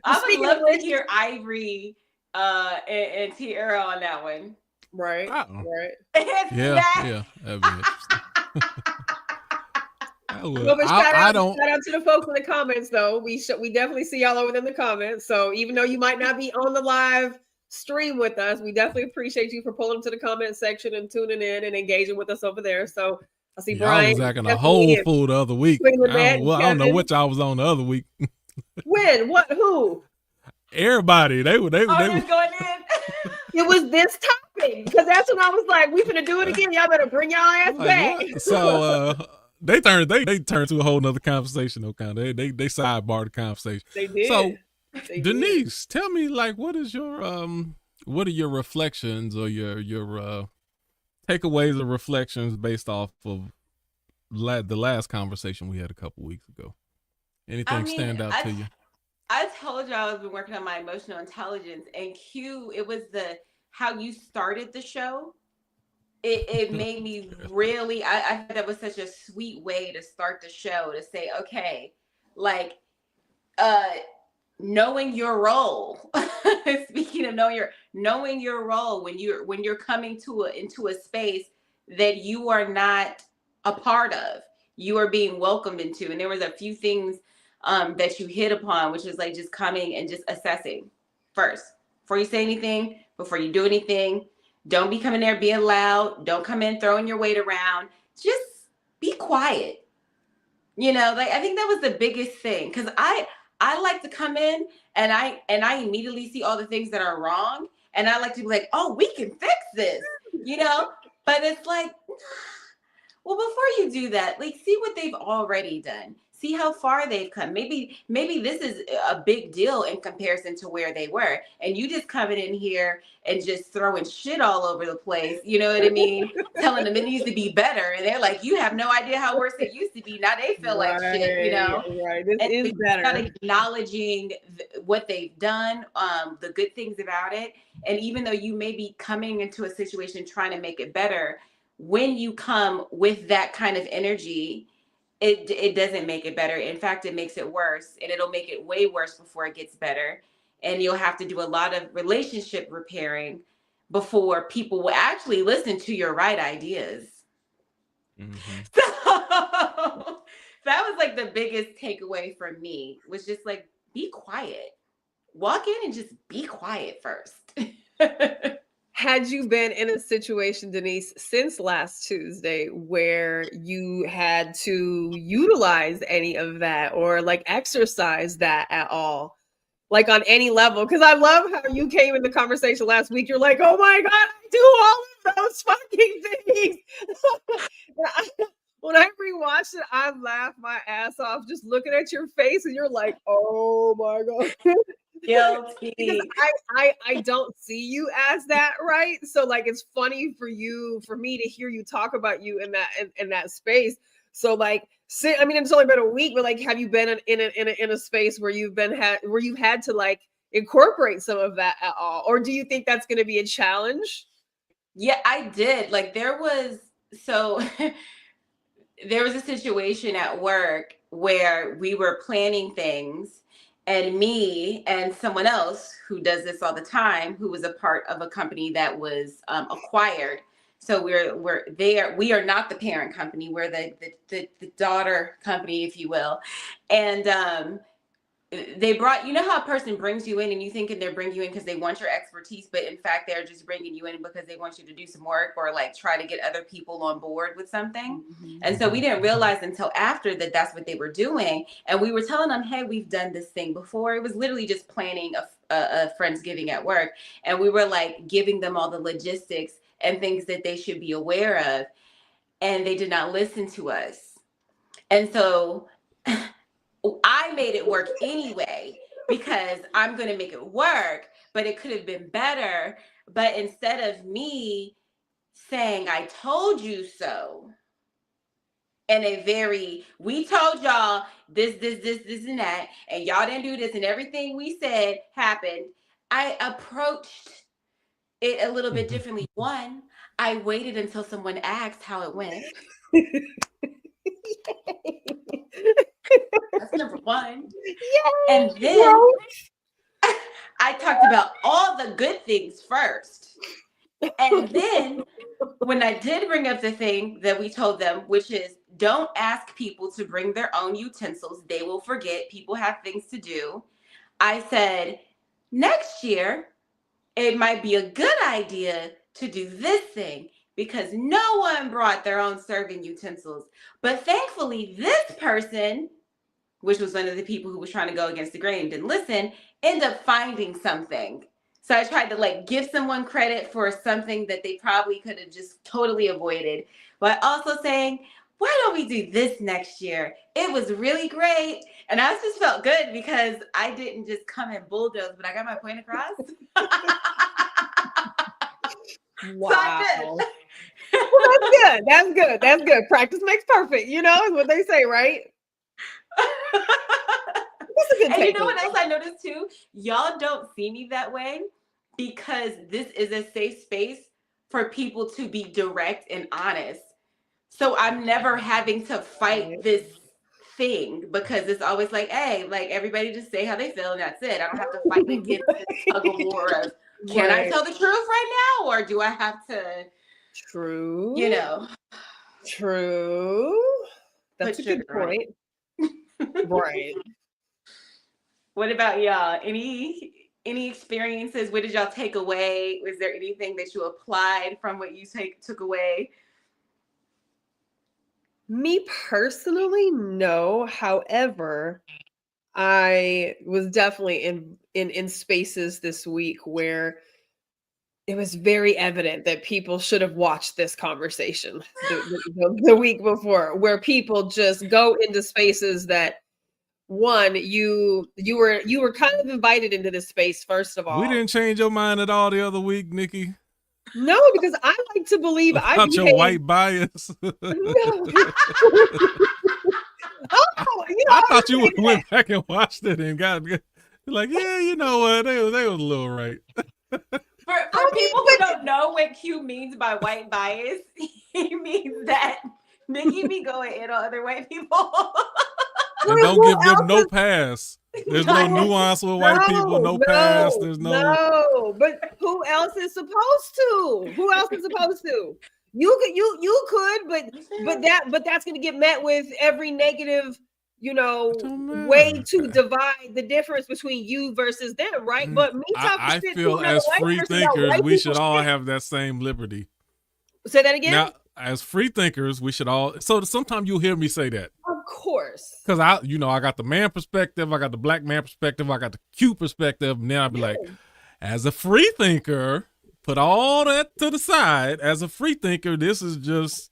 Speaker 2: I would love to hear Ivory and Tierra on that one.
Speaker 3: Right. Right.
Speaker 1: Yeah. That'd be interesting.
Speaker 3: Well, but shout out to the folks in the comments, though. We definitely see y'all over there in the comments. So even though you might not be on the live stream with us, we definitely appreciate you for pulling to the comment section and tuning in and engaging with us over there. So I see Brian.
Speaker 1: I was acting a whole fool the other week. I don't know what y'all was on the other week.
Speaker 3: When? What? Who?
Speaker 1: Everybody. They were
Speaker 2: going in.
Speaker 3: It was this topic because that's when I was like, "We finna do it again. Y'all better bring y'all ass back."
Speaker 1: What? So they turned to a whole nother conversation. They sidebarred the conversation.
Speaker 3: They did.
Speaker 1: So Denise, tell me, like, what are your reflections or your takeaways or reflections based off of the last conversation we had a couple weeks ago? Anything stand out to you?
Speaker 2: I told y'all I've been working on my emotional intelligence, and Q, it was how you started the show. It made me really, I thought that was such a sweet way to start the show, to say, okay, like, knowing your role. Speaking of knowing your role when you're coming into a space that you are not a part of, you are being welcomed into. And there was a few things that you hit upon, which is like just coming and just assessing first before you say anything, before you do anything. Don't be coming there being loud. Don't come in throwing your weight around. Just be quiet. Like, I think that was the biggest thing, because I like to come in and I immediately see all the things that are wrong, and I like to be like, oh, we can fix this, But it's like, well, before you do that, like, see what they've already done. See how far they've come. Maybe this is a big deal in comparison to where they were. And you just coming in here and just throwing shit all over the place. You know what I mean? Telling them it needs to be better. And they're like, you have no idea how worse it used to be. Now they feel like shit,
Speaker 3: Right. This is better.
Speaker 2: Not acknowledging what they've done, the good things about it. And even though you may be coming into a situation trying to make it better, when you come with that kind of energy, it doesn't make it better. In fact, it makes it worse, and it'll make it way worse before it gets better. And you'll have to do a lot of relationship repairing before people will actually listen to your right ideas. Mm-hmm. So that was like the biggest takeaway from me, was just like, be quiet. Walk in and just be quiet first.
Speaker 3: Had you been in a situation, Denise, since last Tuesday where you had to utilize any of that or like exercise that at all, like on any level? Because I love how you came in the conversation last week. You're like, oh my God, I do all of those fucking things. When I rewatched it, I laughed my ass off just looking at your face, and you're like, oh my God.
Speaker 2: Guilty.
Speaker 3: Because I don't see you as that, right? So like, it's funny for me to hear you talk about you in that space. So like, I mean, it's only been a week, but like, have you been in a space where you've had to like incorporate some of that at all, or do you think that's going to be a challenge?
Speaker 2: Yeah, I did. Like, there was a situation at work where we were planning things. And me and someone else who does this all the time, who was a part of a company that was acquired. So we are not the parent company. We're the daughter company, if you will. And they brought, how a person brings you in and you thinking they're bringing you in because they want your expertise, but in fact, they're just bringing you in because they want you to do some work or like try to get other people on board with something. Mm-hmm. And so we didn't realize until after that that's what they were doing. And we were telling them, hey, we've done this thing before. It was literally just planning a Friendsgiving at work. And we were like giving them all the logistics and things that they should be aware of. And they did not listen to us. And so I made it work anyway, because I'm going to make it work, but it could have been better. But instead of me saying, I told you so, in a we told y'all this, and that, and y'all didn't do this, and everything we said happened, I approached it a little bit differently. One, I waited until someone asked how it went. That's number one.
Speaker 3: Yay,
Speaker 2: and then I talked about all the good things first. And then when I did bring up the thing that we told them, which is don't ask people to bring their own utensils. They will forget. People have things to do. I said, next year, it might be a good idea to do this thing because no one brought their own serving utensils. But thankfully, this person, which was one of the people who was trying to go against the grain and didn't listen, ended up finding something. So I tried to like give someone credit for something that they probably could have just totally avoided. But also saying, why don't we do this next year? It was really great. And I just felt good because I didn't just come and bulldoze, but I got my point across.
Speaker 3: Wow.
Speaker 2: So I did.
Speaker 3: Well, that's good. That's good. That's good. Practice makes perfect. You know, is what they say, right? That's a good
Speaker 2: And you know what else I noticed too? Y'all don't see me that way because this is a safe space for people to be direct and honest. So I'm never having to fight this thing because it's always like, hey, like everybody just say how they feel and that's it. I don't have to fight against this tug of war of can I tell the truth right now or do I have to?
Speaker 3: True.
Speaker 2: You know.
Speaker 3: True. That's a good point. Right.
Speaker 2: What about y'all? Any experiences? What did y'all take away? Was there anything that you applied from what you took away?
Speaker 3: Me personally, no. However, I was definitely in spaces this week where it was very evident that people should have watched this conversation the week before, where people just go into spaces that one, you were kind of invited into this space, first of all.
Speaker 1: We didn't change your mind at all the other week, Nikki.
Speaker 3: No, because I like to believe
Speaker 1: about your white bias.
Speaker 3: No.
Speaker 1: I thought you went back and watched it and got like, yeah, you know what? They was a little right.
Speaker 2: For people who don't know what Q means by white bias, he means that Nikki be going in on other white people.
Speaker 1: And don't give them no pass. There's no nuance with white people, no pass. There's
Speaker 3: no. But who else is supposed to? Who else is supposed to? You could, but that's going to get met with every negative, way to divide the difference between you versus them, right? But me talking
Speaker 1: I
Speaker 3: shit
Speaker 1: feel
Speaker 3: to
Speaker 1: as
Speaker 3: white
Speaker 1: free
Speaker 3: person about
Speaker 1: thinkers,
Speaker 3: white
Speaker 1: we should
Speaker 3: people
Speaker 1: all
Speaker 3: shit.
Speaker 1: have that same liberty.
Speaker 3: Say that again.
Speaker 1: Now, as free thinkers, we should all. So sometimes you'll hear me say that.
Speaker 3: Of course.
Speaker 1: Because I got the man perspective, I got the black man perspective, I got the Q perspective, and then I'll be like, as a free thinker, put all that to the side. As a free thinker, this is just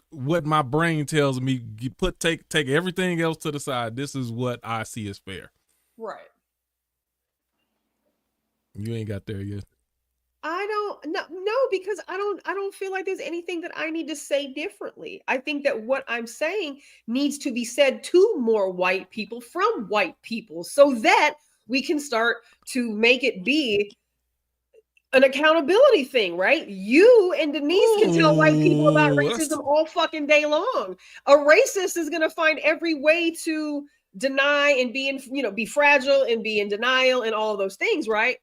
Speaker 1: what my brain tells me. You take everything else to the side. This is what I see as fair.
Speaker 3: Right.
Speaker 1: You ain't got there yet.
Speaker 3: No, because I don't feel like there's anything that I need to say differently. I think that what I'm saying needs to be said to more white people from white people so that we can start to make it be an accountability thing, right? You and Denise can tell white people about racism all fucking day long. A racist is going to find every way to deny and be fragile and be in denial and all of those things, right?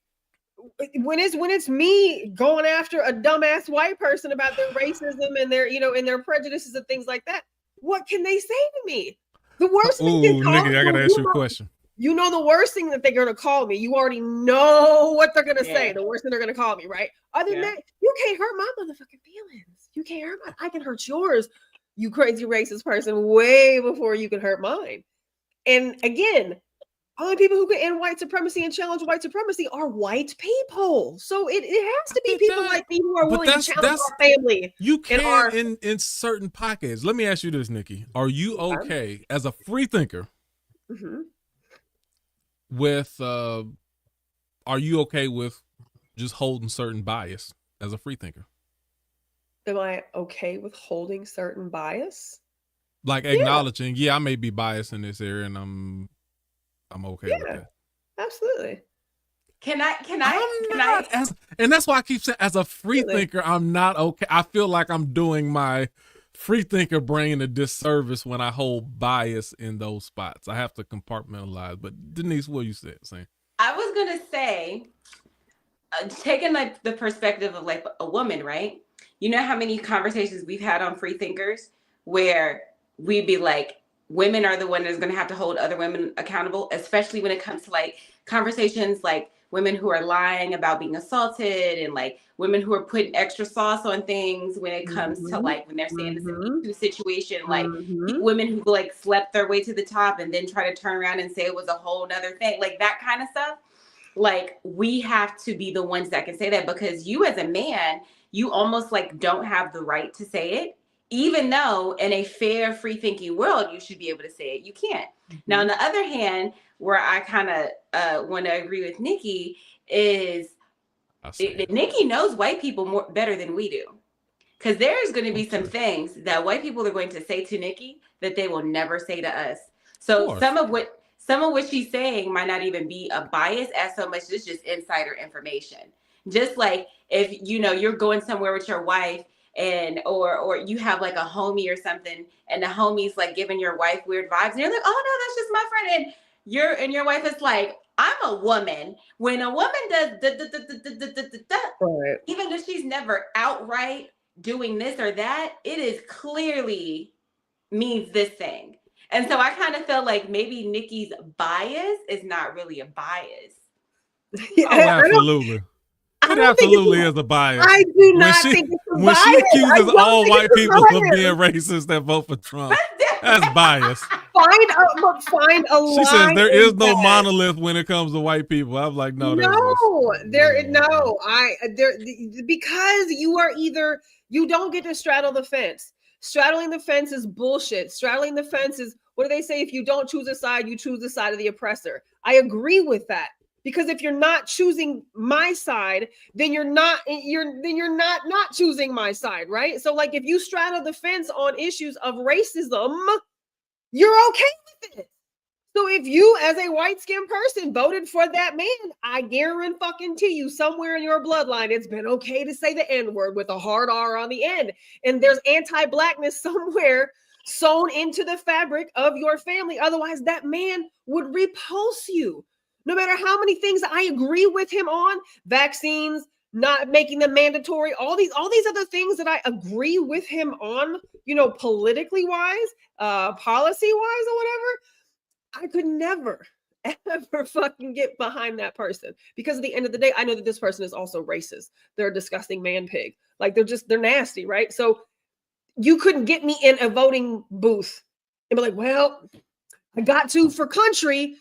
Speaker 3: When it's me going after a dumbass white person about their racism and their and their prejudices and things like that, what can they say to me? The worst thing they call
Speaker 1: Nikki, I gotta ask you a question.
Speaker 3: You know the worst thing that they're gonna call me. You already know what they're gonna say. The worst thing they're gonna call me, right? Other than that, you can't hurt my motherfucking feelings. You can't hurt mine. I can hurt yours, you crazy racist person, way before you can hurt mine. And again, only people who can end white supremacy and challenge white supremacy are white people. So it has to be people like me who are willing to challenge our family.
Speaker 1: You can in certain pockets. Let me ask you this, Nikki. Are you okay as a free thinker with are you okay with just holding certain bias as a free thinker?
Speaker 3: Am I okay with holding certain bias?
Speaker 1: Like acknowledging, I may be biased in this area and I'm okay with that.
Speaker 3: Absolutely.
Speaker 2: Can I?
Speaker 1: And that's why I keep saying, as a free thinker, I'm not okay. I feel like I'm doing my free thinker brain a disservice when I hold bias in those spots. I have to compartmentalize. But Denise, what you said, saying?
Speaker 2: I was gonna say, taking like the perspective of like a woman, right? You know how many conversations we've had on free thinkers where we'd be like, women are the one that's going to have to hold other women accountable, especially when it comes to like conversations like women who are lying about being assaulted and like women who are putting extra sauce on things when it comes to like when they're saying this Me Too situation, like women who like slept their way to the top and then try to turn around and say it was a whole nother thing, like that kind of stuff. Like we have to be the ones that can say that, because you as a man, you almost like don't have the right to say it, even though in a fair, free thinking world, you should be able to say it. You can't. Now, on the other hand, where I kind of want to agree with Nikki is Nikki knows white people better than we do. Because there's going to be some things that white people are going to say to Nikki that they will never say to us. So some of what she's saying might not even be a bias as so much as just insider information. Just like if, you know, you're going somewhere with your wife and or you have like a homie or something and the homie's like giving your wife weird vibes and you're like, oh no, that's just my friend. And your wife is like, I'm a woman. When a woman does even if she's never outright doing this or that, it is clearly means this thing. And so I kind of feel like maybe Nikki's bias is not really a bias.
Speaker 1: Yeah, oh, absolutely. It absolutely is a bias.
Speaker 3: I do not think it's a bias.
Speaker 1: When she accuses all white people of being racist that vote for Trump, that's bias.
Speaker 3: Find a line.
Speaker 1: She says there is no monolith when it comes to white people. I'm like, no,
Speaker 3: because you are either, you don't get to straddle the fence. Straddling the fence is bullshit. Straddling the fence is, what do they say? If you don't choose a side, you choose the side of the oppressor. I agree with that. Because if you're not choosing my side, then you're not choosing my side, right? So like if you straddle the fence on issues of racism, you're okay with it. So if you as a white skinned person voted for that man, I guarantee you somewhere in your bloodline, it's been okay to say the N-word with a hard R on the end. And there's anti-blackness somewhere sewn into the fabric of your family. Otherwise that man would repulse you. No matter how many things I agree with him on, vaccines, not making them mandatory, all these other things that I agree with him on, you know, politically wise, policy wise or whatever, I could never, ever fucking get behind that person. Because at the end of the day, I know that this person is also racist. They're a disgusting man pig. Like they're nasty, right? So you couldn't get me in a voting booth and be like, well, I got to for country.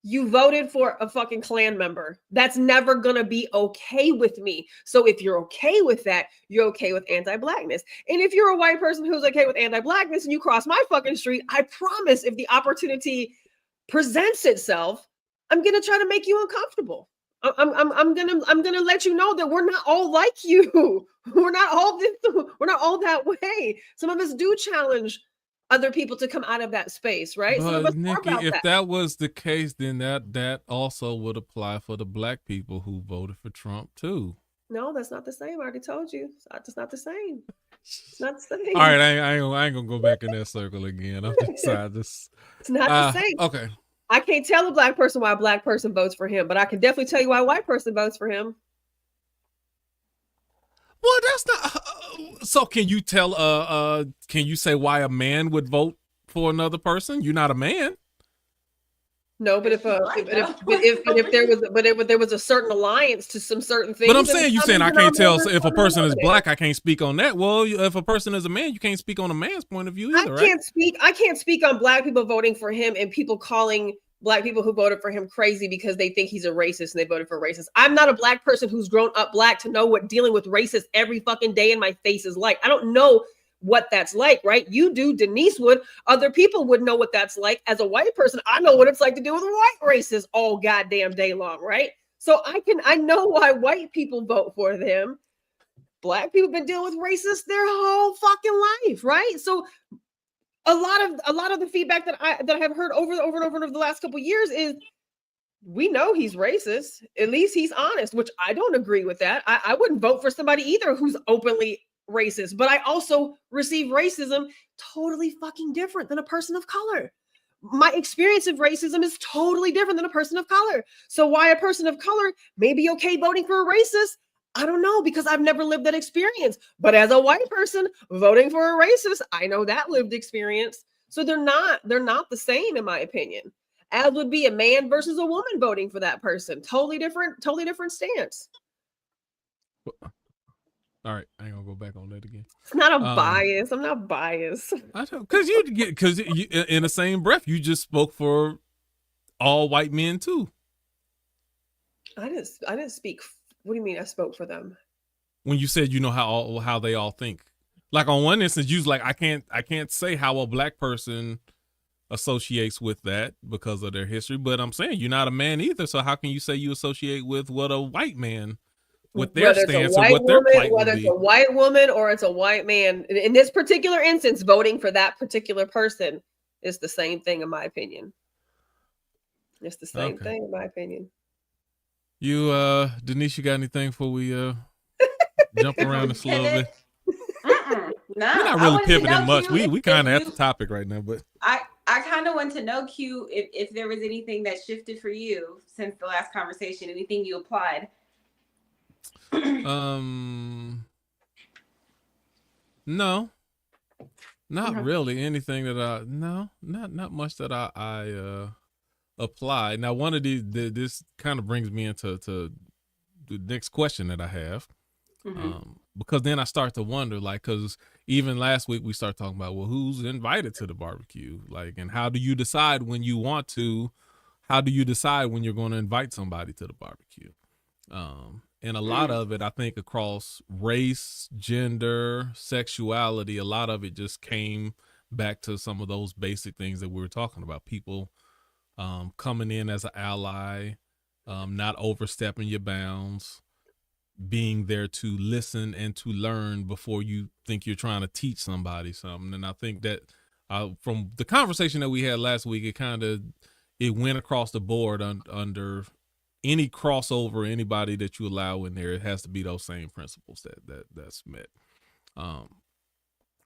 Speaker 3: You voted for a fucking Klan member. That's never going to be okay with me. So if you're okay with that, you're okay with anti-blackness. And if you're a white person who's okay with anti-blackness and you cross my fucking street, I promise if the opportunity presents itself, I'm going to try to make you uncomfortable. I'm going to let you know that we're not all like you. We're not all that way. Some of us do challenge other people to come out of that space, right?
Speaker 1: But Nikki, if that was the case, then that also would apply for the black people who voted for Trump too.
Speaker 3: No, that's not the same. I already told you. It's not the same. It's not the same.
Speaker 1: All right, I ain't gonna go back in that circle again. It's
Speaker 3: not the same.
Speaker 1: Okay.
Speaker 3: I can't tell a black person why a black person votes for him, but I can definitely tell you why a white person votes for him.
Speaker 1: Well, that's not. So can you tell? Can you say why a man would vote for another person? You're not a man.
Speaker 3: No, but if there was a certain alliance to some certain things.
Speaker 1: But I'm saying I can't tell if a person is black. I can't speak on that. Well, if a person is a man, you can't speak on a man's point of view either.
Speaker 3: I can't speak on black people voting for him and people calling black people who voted for him crazy because they think he's a racist and they voted for racist. I'm not a black person who's grown up black to know what dealing with racists every fucking day in my face is like. I don't know what that's like, right? You do, Denise would, other people would know what that's like. As a white person, I know what it's like to deal with white racists all goddamn day long, right? So I know why white people vote for them. Black people have been dealing with racists their whole fucking life, right? So a lot of the feedback that I have heard over and over the last couple of years is we know he's racist. At least he's honest, which I don't agree with that. I wouldn't vote for somebody either who's openly racist, but I also receive racism totally fucking different than a person of color. My experience of racism is totally different than a person of color. So why a person of color may be okay voting for a racist, I don't know, because I've never lived that experience. But as a white person voting for a racist, I know that lived experience. So they're not the same, in my opinion. As would be a man versus a woman voting for that person. Totally different stance.
Speaker 1: All right, I ain't gonna go back on that again.
Speaker 3: It's not a bias. I'm not biased.
Speaker 1: I don't, because you in the same breath you just spoke for all white men too.
Speaker 3: I didn't speak. What do you mean I spoke for them?
Speaker 1: When you said how they all think. Like on one instance, you was like, I can't say how a black person associates with that because of their history, but I'm saying you're not a man either. So how can you say you associate with what a white man, with their
Speaker 3: whether
Speaker 1: stance and what their plight
Speaker 3: whether
Speaker 1: would
Speaker 3: it's
Speaker 1: be?
Speaker 3: a white woman or it's a white man, in this particular instance, voting for that particular person is the same thing, in my opinion. It's the same thing, in my opinion.
Speaker 1: You, Denise, you got anything before we jump around this a little bit?
Speaker 2: No,
Speaker 1: we're not really pivoting much. We kind of at the topic right now, but
Speaker 2: I kind of want to know, Q, if there was anything that shifted for you since the last conversation, anything you applied.
Speaker 1: No, not really anything that not much that I applied. Now, one of these, this kind of brings me into the next question that I have. Because then I start to wonder, like, because even last week we start talking about, well, who's invited to the barbecue? Like, and how do you decide when you want to, how do you decide when you're going to invite somebody to the barbecue? And a lot of it, I think, across race, gender, sexuality, a lot of it just came back to some of those basic things that we were talking about. People coming in as an ally, not overstepping your bounds, being there to listen and to learn before you think you're trying to teach somebody something. And I think that from the conversation that we had last week, it went across the board under any crossover, anybody that you allow in there, it has to be those same principles that's met.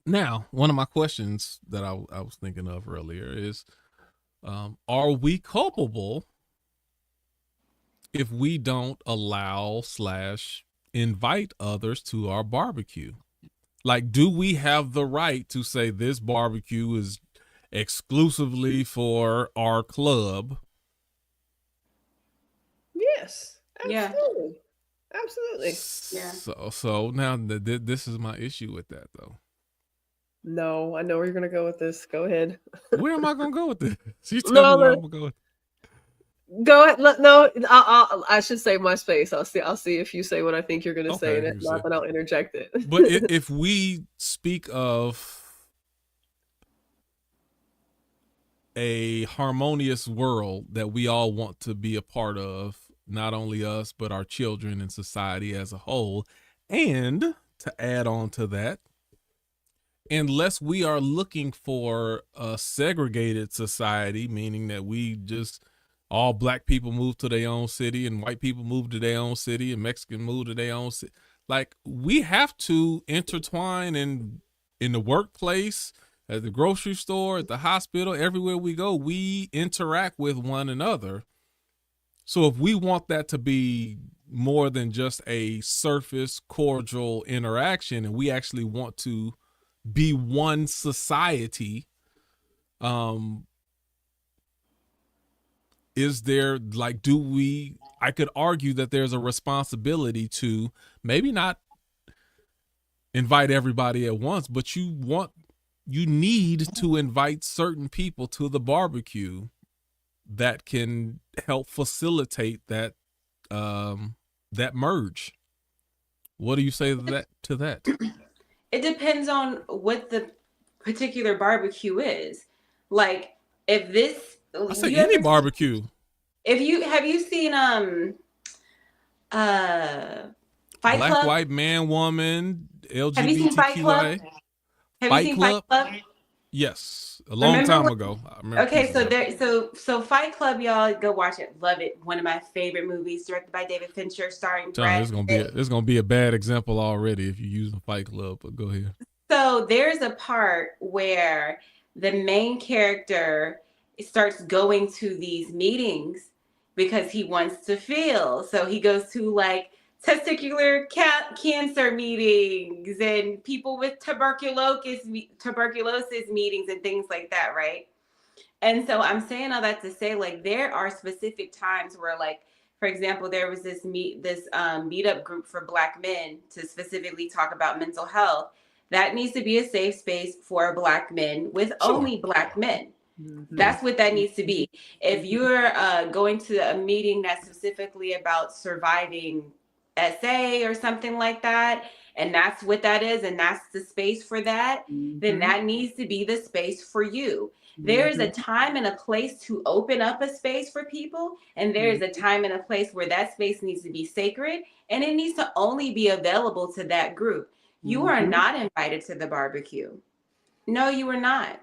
Speaker 1: Now, one of my questions that I was thinking of earlier is, are we culpable if we don't allow / invite others to our barbecue? Like, do we have the right to say this barbecue is exclusively for our club?
Speaker 3: Yes, absolutely.
Speaker 2: Yeah.
Speaker 3: Absolutely.
Speaker 2: Yeah.
Speaker 1: So now this is my issue with that, though.
Speaker 3: No, I know where you're gonna go with this. Go ahead.
Speaker 1: Where am I gonna go with this? You tell me where I'm gonna go with.
Speaker 3: Go ahead. No, I should save my space. I'll see if you say what I think you're going to say, and if not, then I'll interject it.
Speaker 1: But if we speak of a harmonious world that we all want to be a part of, not only us, but our children and society as a whole, and to add on to that, unless we are looking for a segregated society, meaning that we just all black people move to their own city and white people move to their own city and Mexican move to their own city. Like, we have to intertwine in the workplace, at the grocery store, at the hospital, everywhere we go, we interact with one another. So if we want that to be more than just a surface cordial interaction, and we actually want to be one society, is there, like, I could argue that there's a responsibility to maybe not invite everybody at once, but you need to invite certain people to the barbecue that can help facilitate that merge. What do you say to that?
Speaker 2: It depends on what the particular barbecue is. Like, if this,
Speaker 1: I say any barbecue.
Speaker 2: Have you seen Fight
Speaker 1: Black,
Speaker 2: Club?
Speaker 1: white, man, woman, LGBTQI.
Speaker 2: Have you seen Fight Club? Have you seen Fight Club?
Speaker 1: Yes, a long time ago. I remember
Speaker 2: Okay, so
Speaker 1: pieces of it.
Speaker 2: so Fight Club, y'all go watch it. Love it. One of my favorite movies, directed by David Fincher, starring
Speaker 1: John,
Speaker 2: Brad Pitt.
Speaker 1: it's gonna be a bad example already if you use the Fight Club. But go ahead.
Speaker 2: So there's a part where the main character starts going to these meetings because he wants to feel. So he goes to like testicular cancer meetings and people with tuberculosis meetings and things like that, right? And so I'm saying all that to say, like, there are specific times where, like, for example, there was this meetup group for Black men to specifically talk about mental health. That needs to be a safe space for Black men with only Black men. Mm-hmm. That's what that needs to be. If you're going to a meeting that's specifically about surviving SA or something like that, and that's what that is, and that's the space for that, then that needs to be the space for you. There is a time and a place to open up a space for people, and there is a time and a place where that space needs to be sacred, and it needs to only be available to that group. You are not invited to the barbecue. No, you are not.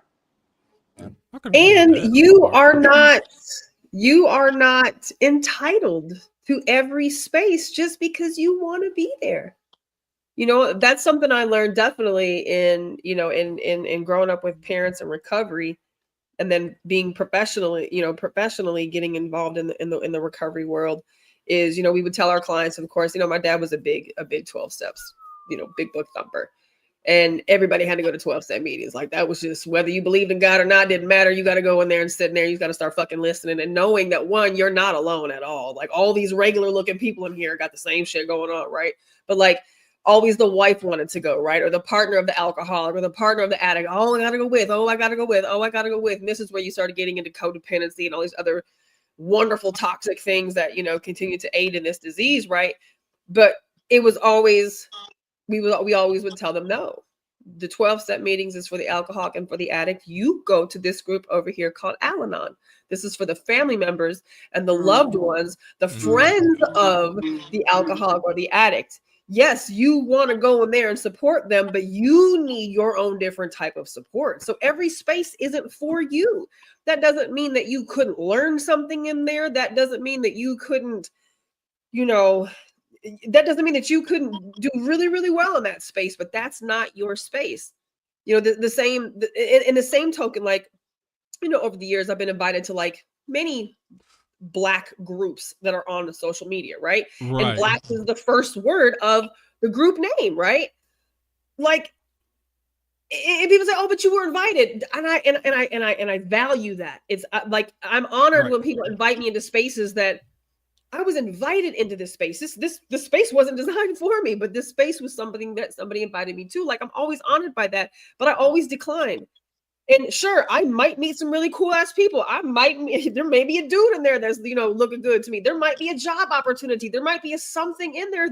Speaker 3: And you are not entitled to every space just because you want to be there. You know, that's something I learned definitely in growing up with parents in recovery, and then being professionally getting involved in the recovery world is, we would tell our clients, of course, my dad was a big 12 steps, big book thumper. And everybody had to go to 12-step meetings. Like, that was just, whether you believed in God or not, didn't matter. You got to go in there and sit in there. You got to start fucking listening and knowing that, one, you're not alone at all. Like, all these regular looking people in here got the same shit going on, right? But like, always the wife wanted to go, right? Or the partner of the alcoholic or the partner of the addict. Oh, I got to go with. Oh, I got to go with. Oh, I got to go with. And this is where you started getting into codependency and all these other wonderful toxic things that, continue to aid in this disease, right? But it was always... We always would tell them, no, the 12-step meetings is for the alcoholic and for the addict. You go to this group over here called Al-Anon. This is for the family members and the loved ones, the friends of the alcoholic or the addict. Yes, you want to go in there and support them, but you need your own different type of support. So every space isn't for you. That doesn't mean that you couldn't learn something in there. That doesn't mean that you couldn't, that doesn't mean that you couldn't do really, really well in that space, but that's not your space. In the same token, like, over the years, I've been invited to like many Black groups that are on the social media, right? And Black is the first word of the group name, right? Like, and people say, "Oh, but you were invited," and I value that. It's like, I'm honored when people invite me into spaces that I was invited into. This space. This space wasn't designed for me, but this space was something that somebody invited me to. Like, I'm always honored by that, but I always decline. And sure, I might meet some really cool ass people. There may be a dude in there that's, looking good to me. There might be a job opportunity. There might be something in there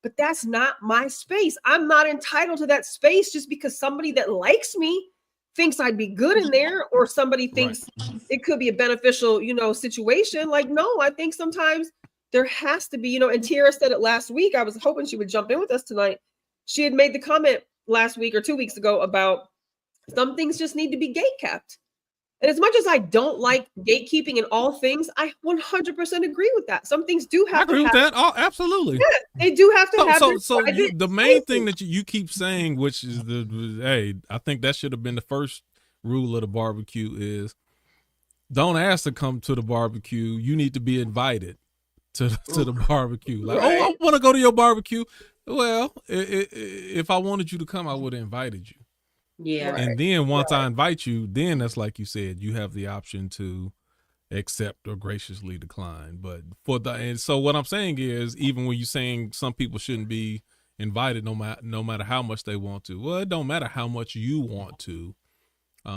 Speaker 3: but that's not my space. I'm not entitled to that space just because somebody that likes me thinks I'd be good in there, or somebody thinks it could be a beneficial, situation. Like, no, I think sometimes there has to be, and Tiara said it last week. I was hoping she would jump in with us tonight. She had made the comment last week or 2 weeks ago about some things just need to be gate kept. And as much as I don't like gatekeeping in all things, I 100% agree with that. Some things do have to happen. I agree with that.
Speaker 1: Oh, absolutely.
Speaker 3: Yeah, they do have to happen.
Speaker 1: So the main thing that you keep saying, which is I think that should have been the first rule of the barbecue, is don't ask to come to the barbecue. You need to be invited to the barbecue. Like, oh, I want to go to your barbecue. Well, if I wanted you to come, I would have invited you.
Speaker 2: Yeah.
Speaker 1: And then once I invite you, then that's, like you said, you have the option to accept or graciously decline. But and so what I'm saying is, even when you're saying some people shouldn't be invited no matter how much they want to, well, it don't matter how much you want to.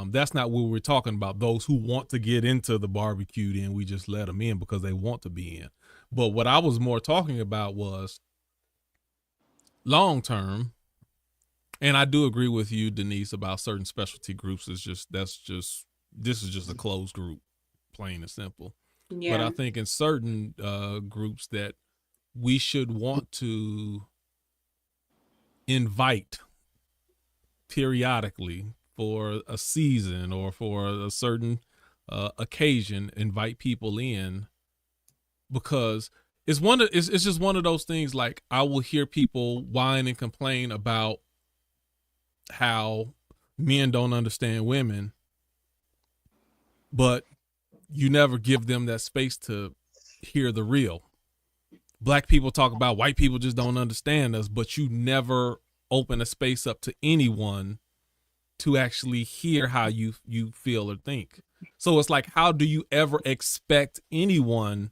Speaker 1: That's not what we're talking about. Those who want to get into the barbecue, then we just let them in because they want to be in. But what I was more talking about was long term. And I do agree with you, Denise, about certain specialty groups. This is just a closed group, plain and simple. Yeah. But I think in certain groups that we should want to invite periodically for a season or for a certain occasion, invite people in, because it's just one of those things. Like, I will hear people whine and complain about how men don't understand women, but you never give them that space to hear the real. Black people talk about white people just don't understand us, but you never open a space up to anyone to actually hear how you feel or think. So it's like, how do you ever expect anyone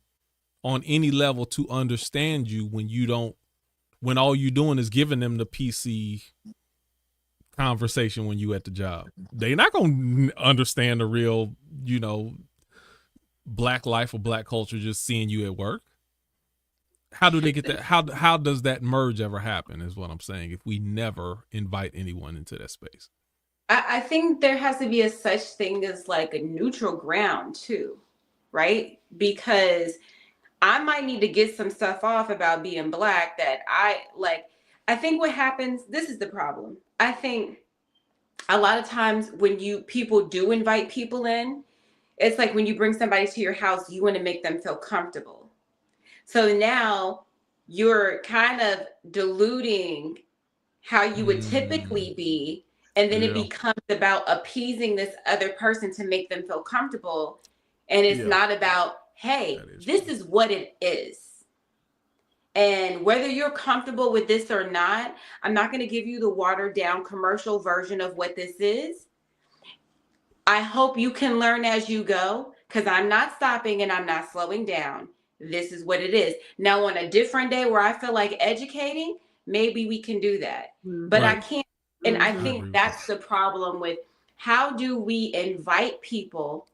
Speaker 1: on any level to understand you when all you're doing is giving them the PC conversation when you at the job? They're not going to understand the real, black life or black culture just seeing you at work. How do they get that? How does that merge ever happen is what I'm saying, if we never invite anyone into that space.
Speaker 2: I think there has to be a such thing as like a neutral ground too, right? Because I might need to get some stuff off about being black that I think what happens, this is the problem. I think a lot of times when people do invite people in, it's like when you bring somebody to your house, you want to make them feel comfortable. So now you're kind of diluting how you would typically be. And then it becomes about appeasing this other person to make them feel comfortable. And it's not about, hey, this is what it is. And whether you're comfortable with this or not, I'm not going to give you the watered down commercial version of what this is. I hope you can learn as you go, because I'm not stopping and I'm not slowing down. This is what it is. Now, on a different day where I feel like educating, maybe we can do that. But I can't. And I think that's the problem with how do we invite people,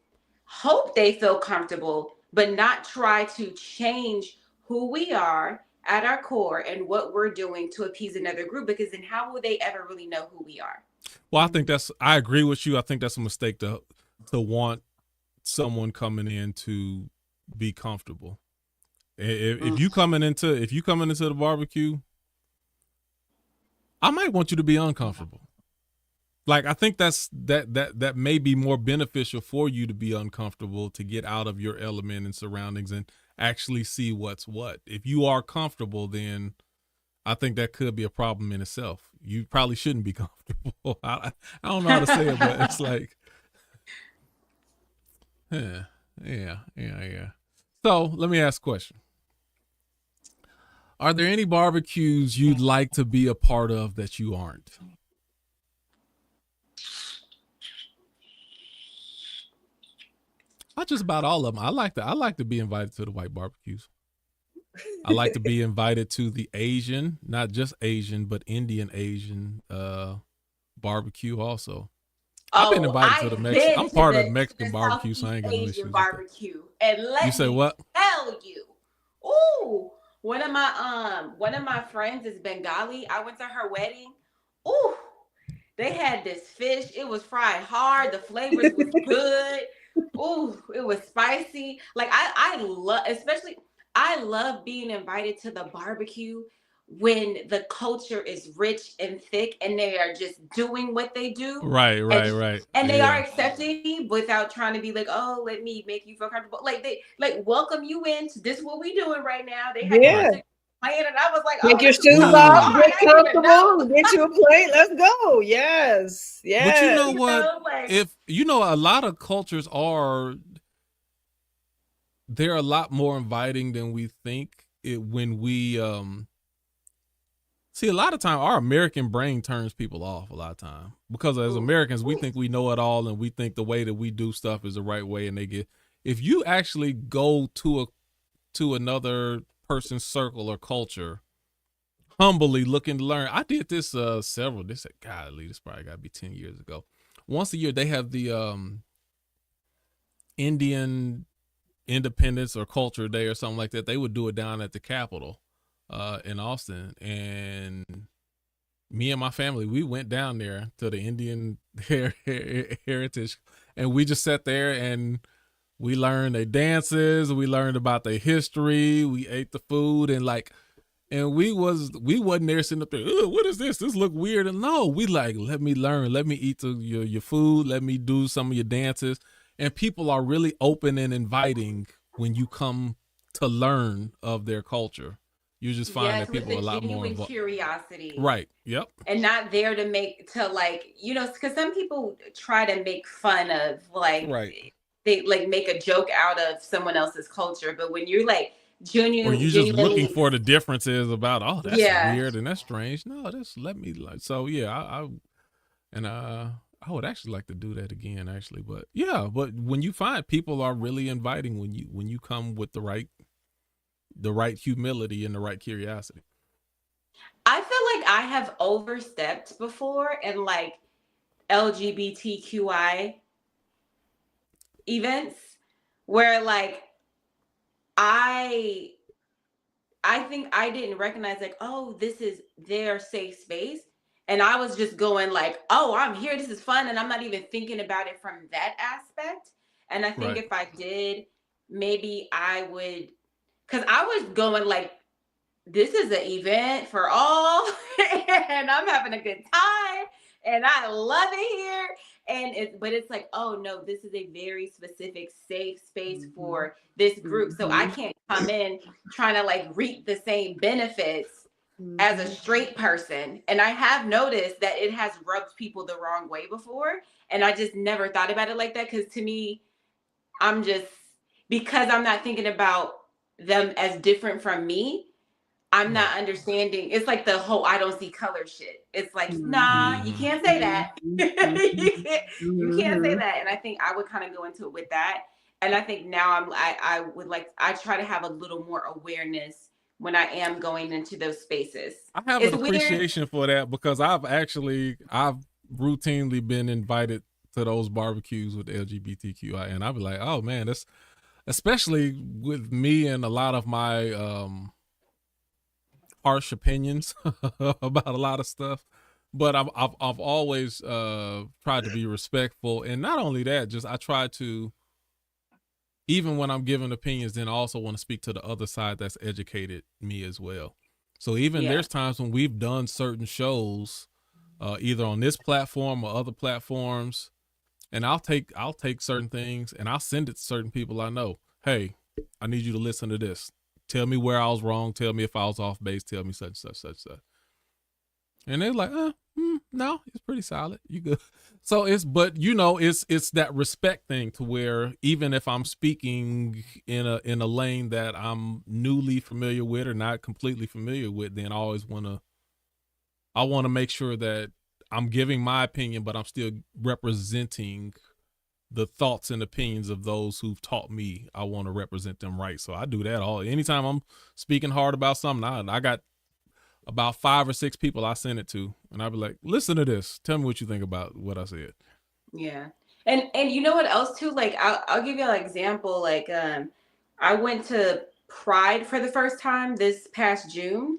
Speaker 2: hope they feel comfortable, but not try to change who we are at our core and what we're doing to appease another group, because then how will they ever really know who we are?
Speaker 1: Well, I agree with you. I think that's a mistake to want someone coming in to be comfortable. If you coming into the barbecue, I might want you to be uncomfortable. Like, I think that may be more beneficial for you to be uncomfortable, to get out of your element and surroundings and actually see what's what. If you are comfortable, then I think that could be a problem in itself. You probably shouldn't be comfortable. I don't know how to say it, but it's like, yeah. So let me ask a question. Are there any barbecues you'd like to be a part of that you aren't? Not just about all of them. I like to be invited to the white barbecues. I like to be invited to the Asian, not just Asian, but Asian barbecue also. I've been invited to the Mexican. I'm part of the Mexican barbecue, so I ain't got no issues.
Speaker 2: Barbecue. And let me tell you, ooh, one of my friends is Bengali. I went to her wedding. Ooh, they had this fish. It was fried hard. The flavors was good. Ooh, it was spicy. Like I love being invited to the barbecue when the culture is rich and thick and they are just doing what they do.
Speaker 1: Right.
Speaker 2: And they are accepting me without trying to be like, oh, let me make you feel comfortable. Like they welcome you in. This is what we doing right now. They had music playing and I was like,
Speaker 3: take your shoes off, get comfortable, get you a plate, let's go. Yes.
Speaker 1: But you know what? If a lot of cultures they're a lot more inviting than we think. When we see, a lot of time our American brain turns people off a lot of time, because as Americans we think we know it all and we think the way that we do stuff is the right way, and if you actually go to another person's circle or culture humbly looking to learn. I did this this probably got to be 10 years ago. Once a year they have the Indian Independence or Culture Day or something like that. They would do it down at the Capitol in Austin, and me and my family, we went down there to the Indian heritage, and we just sat there and we learned their dances, we learned about their history, we ate the food, and like And we wasn't there sitting up there, what is this? This look weird. And no, we like, let me learn. Let me eat your food. Let me do some of your dances. And people are really open and inviting when you come to learn of their culture. You just find that people are a lot more involved.
Speaker 2: Curiosity.
Speaker 1: Right. Yep.
Speaker 2: And not there to because some people try to make fun of
Speaker 1: right.
Speaker 2: They like make a joke out of someone else's culture. But when you're like,
Speaker 1: or you just looking for the differences about, oh, that's weird and that's strange. No, just let me like. So yeah, I would actually like to do that again, actually. But yeah, but when you find people are really inviting when you come with the right humility and the right curiosity.
Speaker 2: I feel like I have overstepped before in like LGBTQI events where like I think I didn't recognize like, oh, this is their safe space. And I was just going like, oh, I'm here. This is fun. And I'm not even thinking about it from that aspect. And I think if I did, maybe I would, because I was going like, this is an event for all and I'm having a good time and I love it here. But it's like, oh no, this is a very specific safe space for this group. So I can't come in trying to like reap the same benefits as a straight person. And I have noticed that it has rubbed people the wrong way before. And I just never thought about it like that. Cause to me, because I'm not thinking about them as different from me, I'm not understanding. It's like the whole I don't see color shit. It's like, nah, you can't say that. you can't say that. And I think I would kind of go into it with that. And I think now I try to have a little more awareness when I am going into those spaces.
Speaker 1: I have an appreciation for that because I've routinely been invited to those barbecues with LGBTQI, and I'll be like, oh man, that's especially with me and a lot of my harsh opinions about a lot of stuff, but I've always tried to be respectful, and not only that, just I try to, even when I'm giving opinions, then I also want to speak to the other side that's educated me as well. So even there's times when we've done certain shows, either on this platform or other platforms, and I'll take certain things and I'll send it to certain people I know. Hey, I need you to listen to this. Tell me where I was wrong. Tell me if I was off base. Tell me such, such, such, such. And they're like, no, it's pretty solid. You good. So it's that respect thing to where even if I'm speaking in a lane that I'm newly familiar with or not completely familiar with, then I want to make sure that I'm giving my opinion, but I'm still representing the thoughts and opinions of those who've taught me. I want to represent them right. So I do that anytime I'm speaking hard about something. I got about 5 or 6 people I send it to, and I'll be like, listen to this. Tell me what you think about what I said.
Speaker 2: Yeah. And you know what else too? Like, I'll give you an example. Like, I went to Pride for the first time this past June.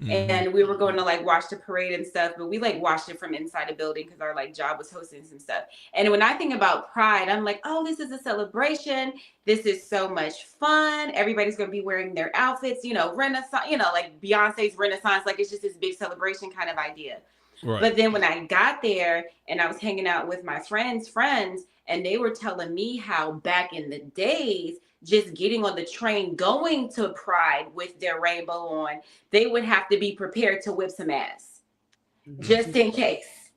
Speaker 2: And we were going to like watch the parade and stuff, but we like watched it from inside a building because our like job was hosting some stuff. And when I think about Pride, I'm like, oh, this is a celebration. This is so much fun. Everybody's going to be wearing their outfits, Renaissance, like Beyonce's Renaissance. Like it's just this big celebration kind of idea. Right. But then when I got there and I was hanging out with my friends, and they were telling me how back in the days, just getting on the train, going to Pride with their rainbow on, they would have to be prepared to whip some ass just in case,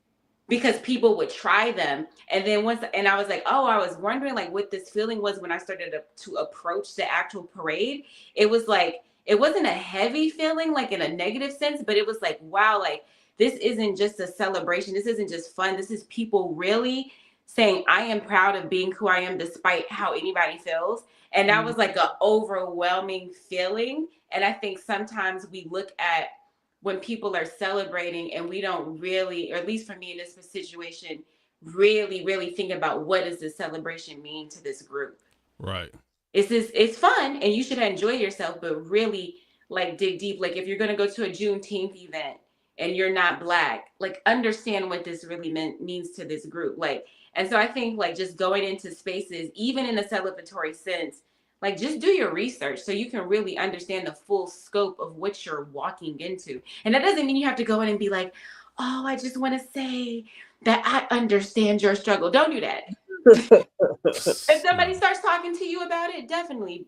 Speaker 2: because people would try them. And then and I was like, oh, I was wondering like what this feeling was when I started to approach the actual parade. It was like, it wasn't a heavy feeling, like in a negative sense, but it was like, wow, like this isn't just a celebration. This isn't just fun. This is people really saying, I am proud of being who I am despite how anybody feels. And that was like an overwhelming feeling. And I think sometimes we look at when people are celebrating and we don't really, or at least for me in this situation, really, really think about what does this celebration mean to this group?
Speaker 1: Right.
Speaker 2: It's fun and you should enjoy yourself, but really like dig deep. Like if you're going to go to a Juneteenth event and you're not Black, like understand what this really means to this group. Like, and so I think like just going into spaces, even in a celebratory sense, Like, just do your research so you can really understand the full scope of what you're walking into. And that doesn't mean you have to go in and be like, oh, I just want to say that I understand your struggle. Don't do that. If somebody starts talking to you about it, definitely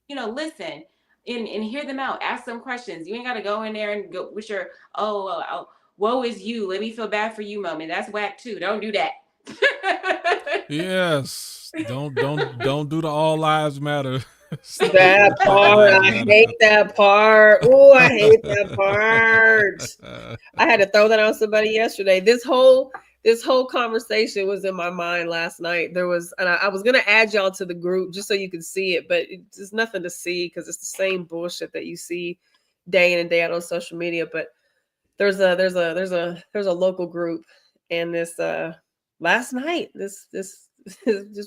Speaker 2: listen and hear them out. Ask them questions. You ain't got to go in there and go with your, woe is you, let me feel bad for you moment. That's whack too. Don't do that.
Speaker 1: Yes. Don't do the all lives matter.
Speaker 3: That part, I hate that part. Oh, I hate that part. I had to throw that on somebody yesterday. This whole conversation was in my mind last night. There was, and I was gonna add y'all to the group just so you could see it, but there's nothing to see because it's the same bullshit that you see day in and day out on social media. But there's a local group, and this last night this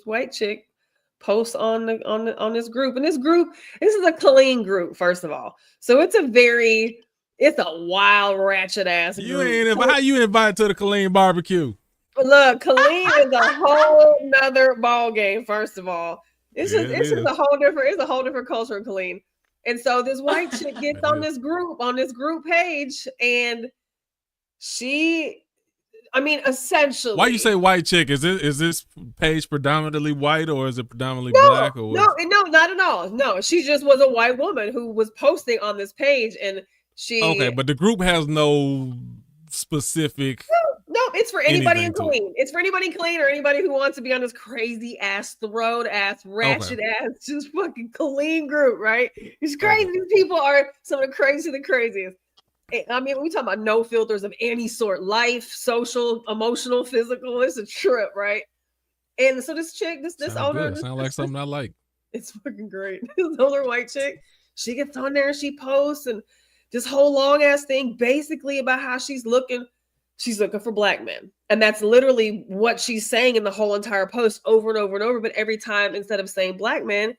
Speaker 3: white chick posts on this group, and this is a clean group, first of all, so it's a wild ratchet ass group.
Speaker 1: How you invited to the Colleen barbecue?
Speaker 3: Look, Colleen is a whole nother ball game. First of all, it's a whole different culture in Colleen. And so this white chick gets on this group page, and essentially.
Speaker 1: Why you say white chick? Is this page predominantly white, or is it predominantly black? Or
Speaker 3: no, not at all. No, she just was a white woman who was posting on this page, and she.
Speaker 1: Okay, but the group has no specific.
Speaker 3: No, it's for anybody in Colleen. It's for anybody in Colleen or anybody who wants to be on this crazy ass, throat ass, ratchet ass, just fucking Colleen group, right? These crazy people are some of the craziest. I mean, we talk about no filters of any sort, life, social, emotional, physical. It's a trip, right? And so this chick, this older,
Speaker 1: sound like something I like.
Speaker 3: It's fucking great. This older white chick, she gets on there and she posts and this whole long ass thing, basically about how she's looking for black men, and that's literally what she's saying in the whole entire post, over and over and over. But every time, instead of saying black man,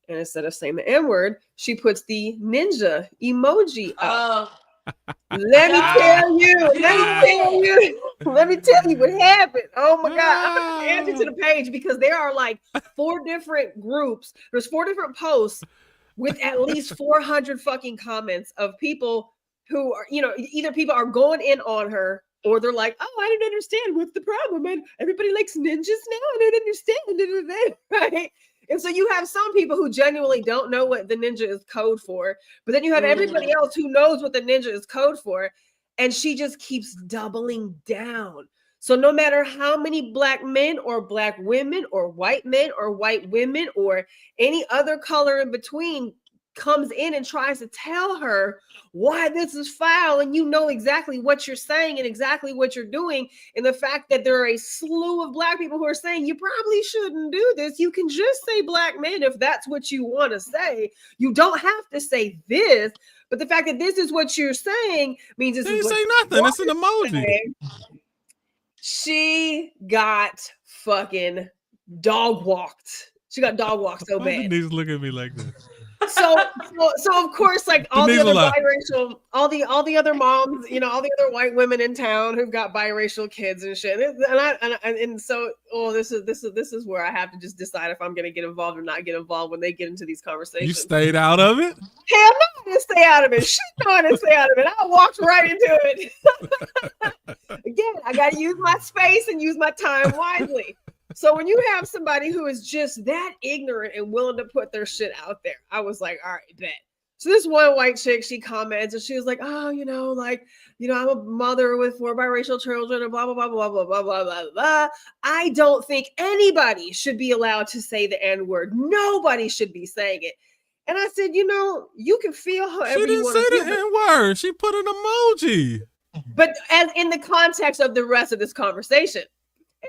Speaker 3: and instead of saying the N-word, she puts the ninja emoji up. Let me tell you what happened. Oh my God. I'm going to add you to the page because there are like 4 different groups. There's 4 different posts with at least 400 fucking comments of people who are, either people are going in on her, or they're like, oh, I didn't understand what's the problem. And everybody likes ninjas now. I don't understand. Right? And so you have some people who genuinely don't know what the ninja is code for, but then you have everybody else who knows what the ninja is code for, and she just keeps doubling down. So no matter how many black men or black women or white men or white women or any other color in between comes in and tries to tell her why this is foul, and you know exactly what you're saying and exactly what you're doing, and the fact that there are a slew of black people who are saying you probably shouldn't do this. You can just say black men if that's what you want to say. You don't have to say this, but the fact that this is what you're saying means this is what
Speaker 1: say nothing. It's an emoji.
Speaker 3: She got fucking dog walked. She got dog walked so bad.
Speaker 1: Denise look at me like this.
Speaker 3: So of course, like all the other biracial, all the other moms, all the other white women in town who've got biracial kids and shit. And so this is where I have to just decide if I'm going to get involved or not get involved when they get into these conversations.
Speaker 1: You stayed out of it?
Speaker 3: Hell no, I didn't stay out of it. She know I didn't stay out of it. I walked right into it. Again, I got to use my space and use my time wisely. So when you have somebody who is just that ignorant and willing to put their shit out there, I was like, all right, bet. So this one white chick, she comments and she was like, oh, I'm a mother with 4 biracial children and blah, blah, blah, blah, blah, blah, blah, blah, blah. I don't think anybody should be allowed to say the N-word. Nobody should be saying it. And I said, you can feel however you want to feel. She didn't say the
Speaker 1: N-word. She put an emoji.
Speaker 3: But as in the context of the rest of this conversation.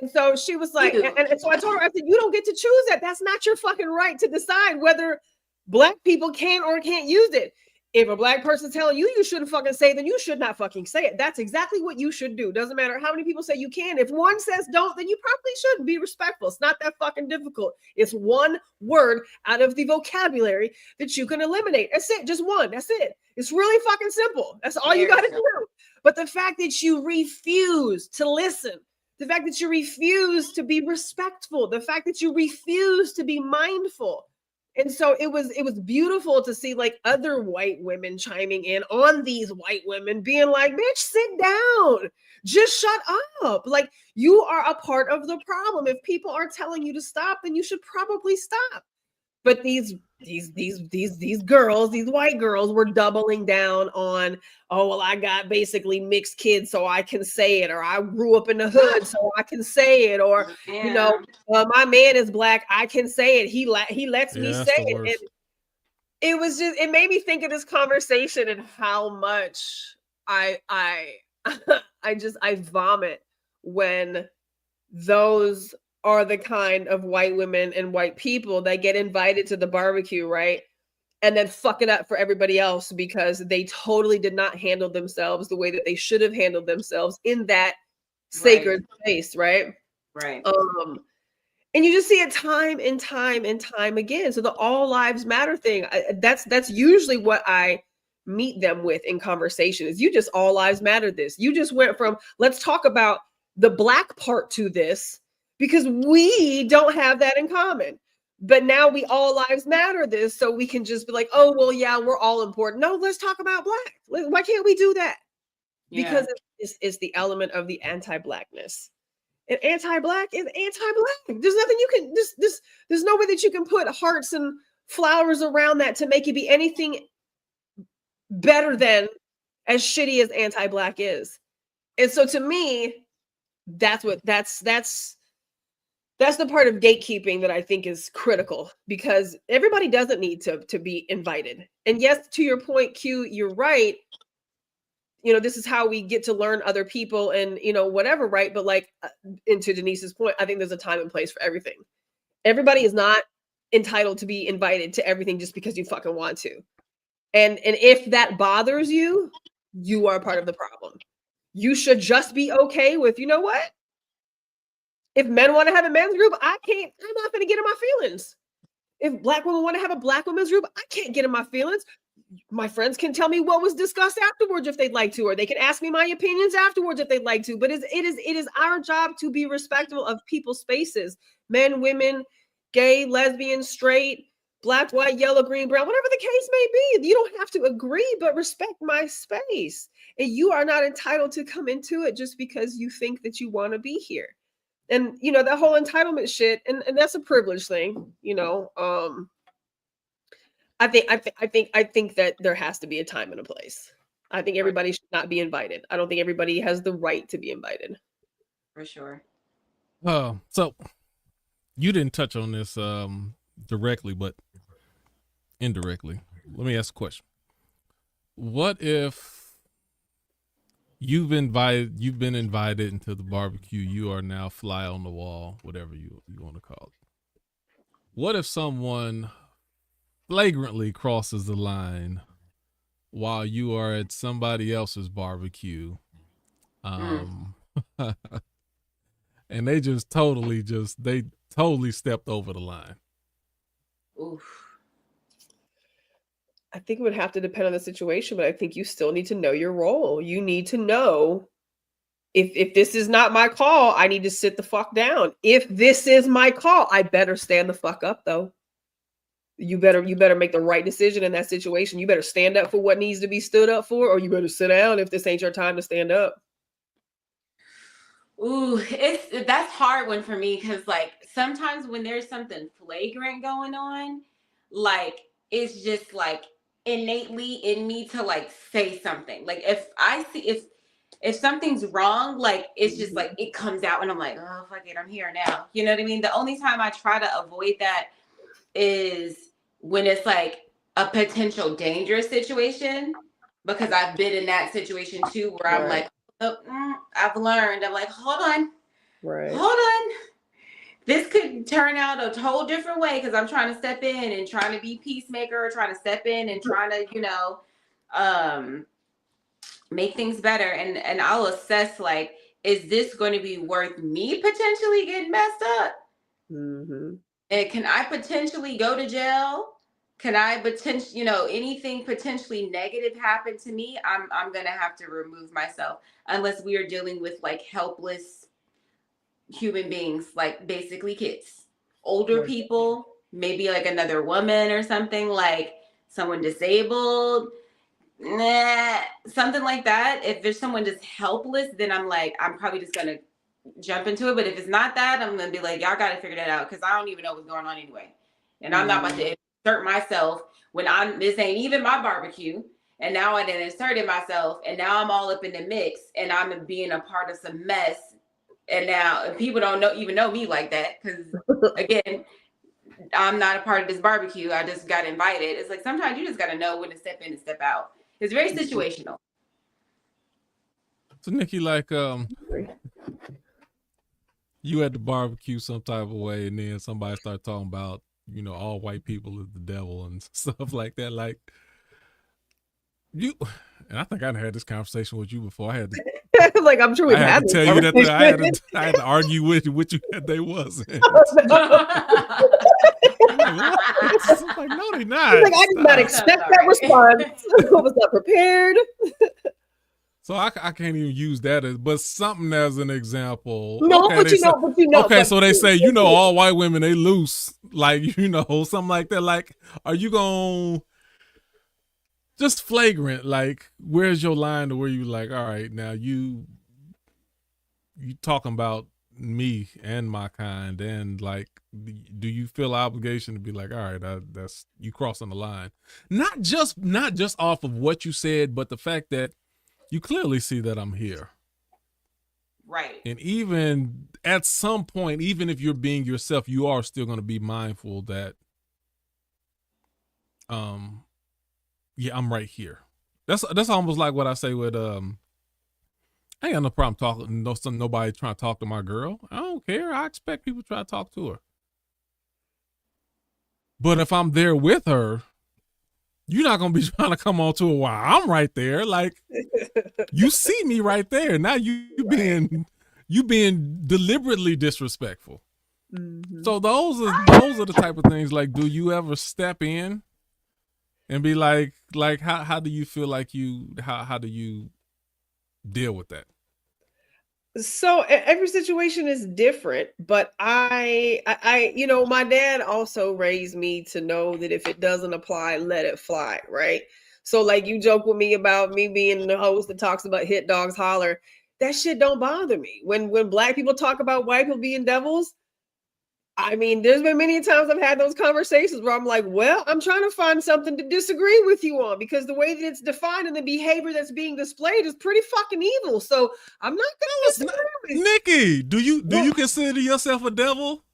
Speaker 3: And so she was like, and so I told her, I said, you don't get to choose that. That's not your fucking right to decide whether black people can or can't use it. If a black person's telling you shouldn't fucking say it, then you should not fucking say it. That's exactly what you should do. Doesn't matter how many people say you can. If one says don't, then you probably shouldn't. Be respectful. It's not that fucking difficult. It's one word out of the vocabulary that you can eliminate. That's it. Just one. That's it. It's really fucking simple. That's all you got to do. But the fact that you refuse to listen, the fact that you refuse to be respectful, the fact that you refuse to be mindful, And so it was beautiful to see like other white women chiming in on these white women being like, bitch, sit down. Just shut up. Like, you are a part of the problem. If people are telling you to stop, then you should probably stop. But these girls, these white girls were doubling down on, oh, well, I got basically mixed kids, so I can say it, or I grew up in the hood, so I can say it, or you know, my man is black, I can say it. He lets me say it. And it was just, it made me think of this conversation and how much I I vomit when those are the kind of white women and white people that get invited to the barbecue, right? And then fuck it up for everybody else because they totally did not handle themselves the way that they should have handled themselves in that sacred space, right?
Speaker 2: Right.
Speaker 3: And you just see it time and time and time again. So the all lives matter thing, that's usually what I meet them with in conversation is you just all lives matter this. You just went from let's talk about the black part to this because we don't have that in common. But now we all lives matter this, so we can just be like, oh, well, yeah, we're all important. No, let's talk about black. Why can't we do that? Because it's the element of the anti-blackness. And anti-black is anti-black. There's nothing you can, there's no way that you can put hearts and flowers around that to make it be anything better than as shitty as anti-black is. And so to me, that's the part of gatekeeping that I think is critical because everybody doesn't need to be invited. And yes, to your point, Q, you're right. You know, this is how we get to learn other people and, you know, whatever, right? But like, into Denise's point, I think there's a time and place for everything. Everybody is not entitled to be invited to everything just because you fucking want to. And if that bothers you, you are part of the problem. You should just be okay with, you know what? If men want to have a men's group, I'm not going to get in my feelings. If black women want to have a black women's group, I can't get in my feelings. My friends can tell me what was discussed afterwards if they'd like to, or they can ask me my opinions afterwards if they'd like to. But it is our job to be respectful of people's spaces, men, women, gay, lesbian, straight, black, white, yellow, green, brown, whatever the case may be. You don't have to agree, but respect my space. And you are not entitled to come into it just because you think that you want to be here. And, you know, that whole entitlement shit, and that's a privilege thing, you know. I think that there has to be a time and a place. I think everybody should not be invited. I don't think everybody has the right to be invited.
Speaker 2: For sure.
Speaker 1: So you didn't touch on this directly, but indirectly. Let me ask a question. What if you've been invited into the barbecue, you are now fly on the wall, whatever you want to call it. What if someone flagrantly crosses the line while you are at somebody else's barbecue, and they totally stepped over the line?
Speaker 2: Oof.
Speaker 3: I think it would have to depend on the situation, but I think you still need to know your role. You need to know if this is not my call, I need to sit the fuck down. If this is my call, I better stand the fuck up though. You better make the right decision in that situation. You better stand up for what needs to be stood up for, or you better sit down if this ain't your time to stand up.
Speaker 2: Ooh, that's hard one for me because like sometimes when there's something flagrant going on, like it's just like innately in me to like say something. Like if I see if something's wrong, like it's just like it comes out and I'm like, oh fuck it, I'm here now. You know what I mean? The only time I try to avoid that is when it's like a potential dangerous situation, because I've been in that situation too where I'm like, oh, I've learned. I'm like, hold on. This could turn out a whole different way because I'm trying to step in and trying to be peacemaker, trying to step in and trying to, you know, make things better. And I'll assess like, is this going to be worth me potentially getting messed up?
Speaker 3: Mm-hmm.
Speaker 2: And can I potentially go to jail? Can I potentially, you know, anything potentially negative happen to me? I'm going to have to remove myself unless we are dealing with like helpless human beings, like basically kids, older people, maybe like another woman or something, like someone disabled, something like that. If there's someone just helpless, then I'm like, I'm probably just gonna jump into it. But if it's not that, I'm gonna be like, y'all gotta figure that out, because I don't even know what's going on anyway. And I'm not about to insert myself when this ain't even my barbecue. And now I done inserted myself, and now I'm all up in the mix, and I'm being a part of some mess. And now people don't even know me like that, because again, I'm not a part of this barbecue. I just got invited. It's like sometimes you just got to know when to step in and step out. It's very situational.
Speaker 1: So Nikki, like you at the barbecue some type of way, and then somebody start talking about, you know, all white people is the devil and stuff like that. Like you, and I think I had this conversation with you before. I had to,
Speaker 3: like I'm sure
Speaker 1: I had to tell you that I had to argue with you that they wasn't. Like, no, they not.
Speaker 3: Like, I did not expect that response. I was not prepared.
Speaker 1: So I can't even use that but something as an example.
Speaker 3: No,
Speaker 1: okay,
Speaker 3: but you know.
Speaker 1: Okay, so they say, you know, all white women, they loose. Like, you know, something like that. Like, are you going to just flagrant? Like, where's your line to where you like, all right, now you talking about me and my kind, and like, do you feel obligation to be like, all right, that's you crossing the line? Not just off of what you said, but the fact that you clearly see that I'm here.
Speaker 2: Right.
Speaker 1: And even at some point, even if you're being yourself, you are still going to be mindful that, yeah, I'm right here. That's almost like what I say with, I ain't got no problem talking, nobody trying to talk to my girl. I don't care. I expect people to try to talk to her. But if I'm there with her, you're not going to be trying to come on to her while I'm right there. Like, you see me right there. Now you being deliberately disrespectful. Mm-hmm. So those are the type of things, like, do you ever step in and be like how do you feel like how do you deal with that?
Speaker 3: So every situation is different, but I you know, my dad also raised me to know that if it doesn't apply, let it fly, right? So like, you joke with me about me being the host that talks about hit dogs holler. That shit don't bother me. When black people talk about white people being devils, I mean, there's been many times I've had those conversations where I'm like, well, I'm trying to find something to disagree with you on, because the way that it's defined and the behavior that's being displayed is pretty fucking evil. So I'm not going to disagree with
Speaker 1: Nikki, do you consider yourself a devil?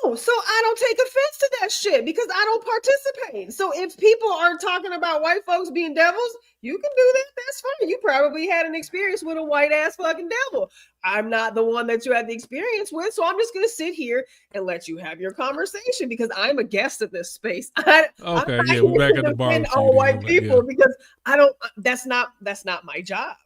Speaker 3: No, so I don't take offense to that shit because I don't participate. So if people are talking about white folks being devils, you can do that. That's fine. You probably had an experience with a white ass fucking devil. I'm not the one that you had the experience with, so I'm just going to sit here and let you have your conversation because I'm a guest in this space.
Speaker 1: We're back at the bar.
Speaker 3: All white people, because I don't. That's not my job.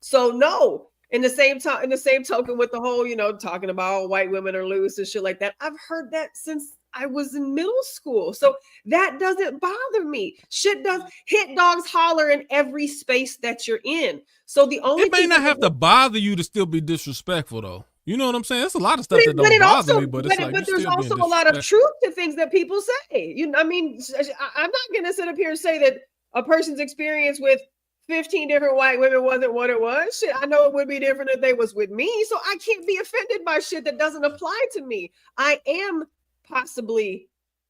Speaker 3: So no. In the same token, with the whole, you know, talking about white women are loose and shit like that, I've heard that since I was in middle school. So that doesn't bother me. Shit does. Hit dogs holler in every space that you're in. So the only
Speaker 1: it may not have to bother you to still be disrespectful, though. You know what I'm saying? There's a lot of stuff that don't bother me, but it's like,
Speaker 3: but there's also a lot of truth to things that people say. You know, I mean, I'm not going to sit up here and say that a person's experience with 15 different white women wasn't what it was. Shit, I know it would be different if they was with me. So I can't be offended by shit that doesn't apply to me. I am possibly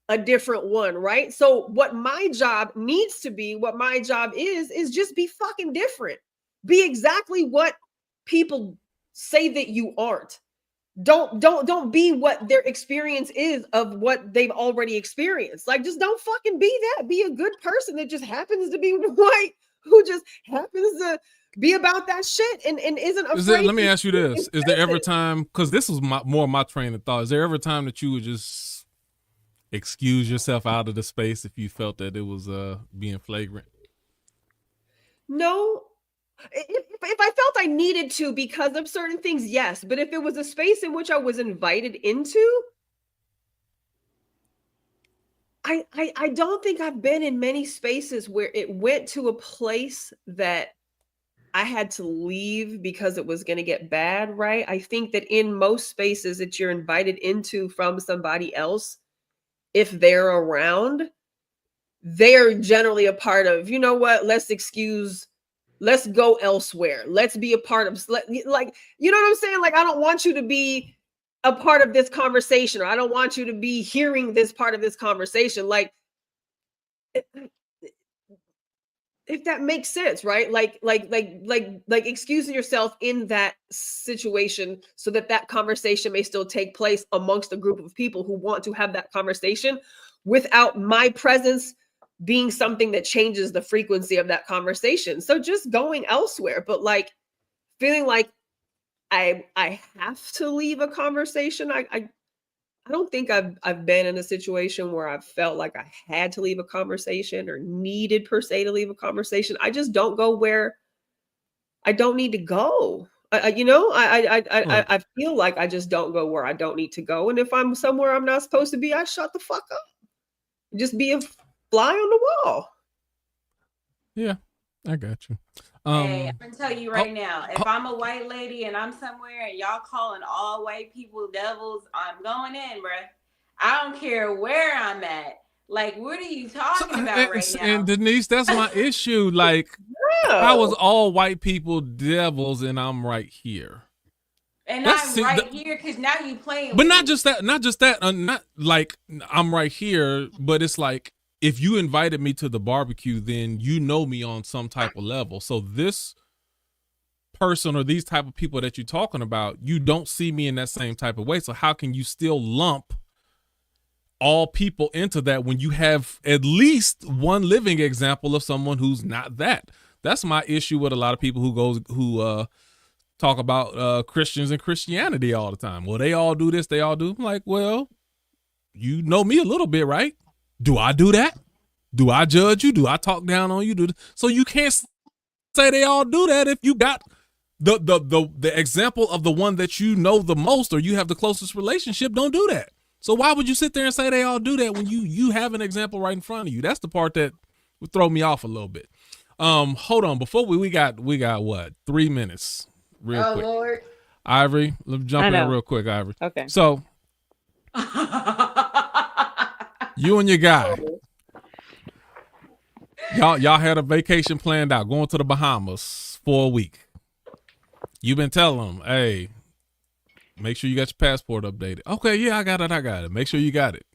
Speaker 3: a different one, right? So what my job needs to be, what my job is just be fucking different. Be exactly what people say that you aren't. Don't be what their experience is of what they've already experienced. Like, just don't fucking be that. Be a good person that just happens to be white, who just happens to be about that shit and isn't afraid.
Speaker 1: Let me ask you this. Is there ever time, because this was more my train of thought, is there ever time that you would just excuse yourself out of the space if you felt that it was being flagrant?
Speaker 3: No. If I felt I needed to because of certain things, yes. But if it was a space in which I was invited into, I don't think I've been in many spaces where it went to a place that I had to leave because it was going to get bad, right? I think that in most spaces that you're invited into from somebody else, if they're around, they're generally a part of, you know what, let's go elsewhere. Let's be a part of, like, you know what I'm saying? Like, I don't want you to be a part of this conversation, or I don't want you to be hearing this part of this conversation. Like, if that makes sense, right? Like excusing yourself in that situation so that conversation may still take place amongst a group of people who want to have that conversation without my presence being something that changes the frequency of that conversation. So just going elsewhere, but like feeling like I have to leave a conversation. I don't think I've been in a situation where I've felt like I had to leave a conversation or needed per se to leave a conversation. I just don't go where I don't need to go. I feel like I just don't go where I don't need to go. And if I'm somewhere I'm not supposed to be, I shut the fuck up. Just be a fly on the wall.
Speaker 1: Yeah, I got you.
Speaker 2: Hey, I'm gonna tell you right now, if I'm a white lady and I'm somewhere and y'all calling all white people devils, I'm going in, bruh. I don't care where I'm at. Like, what are you talking about right now?
Speaker 1: And Denise, that's my issue. Like, I was all white people devils, and I'm right here.
Speaker 2: And I'm right here because now you playing.
Speaker 1: But not just that. Not like I'm right here, but it's like, if you invited me to the barbecue, then you know me on some type of level. So this person or these type of people that you're talking about, you don't see me in that same type of way. So how can you still lump all people into that when you have at least one living example of someone who's not that? That's my issue with a lot of people who talk about Christians and Christianity all the time. Well, they all do this, they all do. I'm like, well, you know me a little bit, right? Do I do that? Do I judge you? Do I talk down on you? So you can't say they all do that if you got the example of the one that you know the most or you have the closest relationship. Don't do that. So why would you sit there and say they all do that when you have an example right in front of you? That's the part that would throw me off a little bit. Hold on, before we got what, 3 minutes, real quick.
Speaker 2: Lord.
Speaker 1: Ivory, let me jump in real quick, Ivory.
Speaker 4: Okay.
Speaker 1: So. You and your guy, y'all had a vacation planned out, going to the Bahamas for a week. You've been telling them, hey, make sure you got your passport updated. Okay, yeah, I got it. Make sure you got it.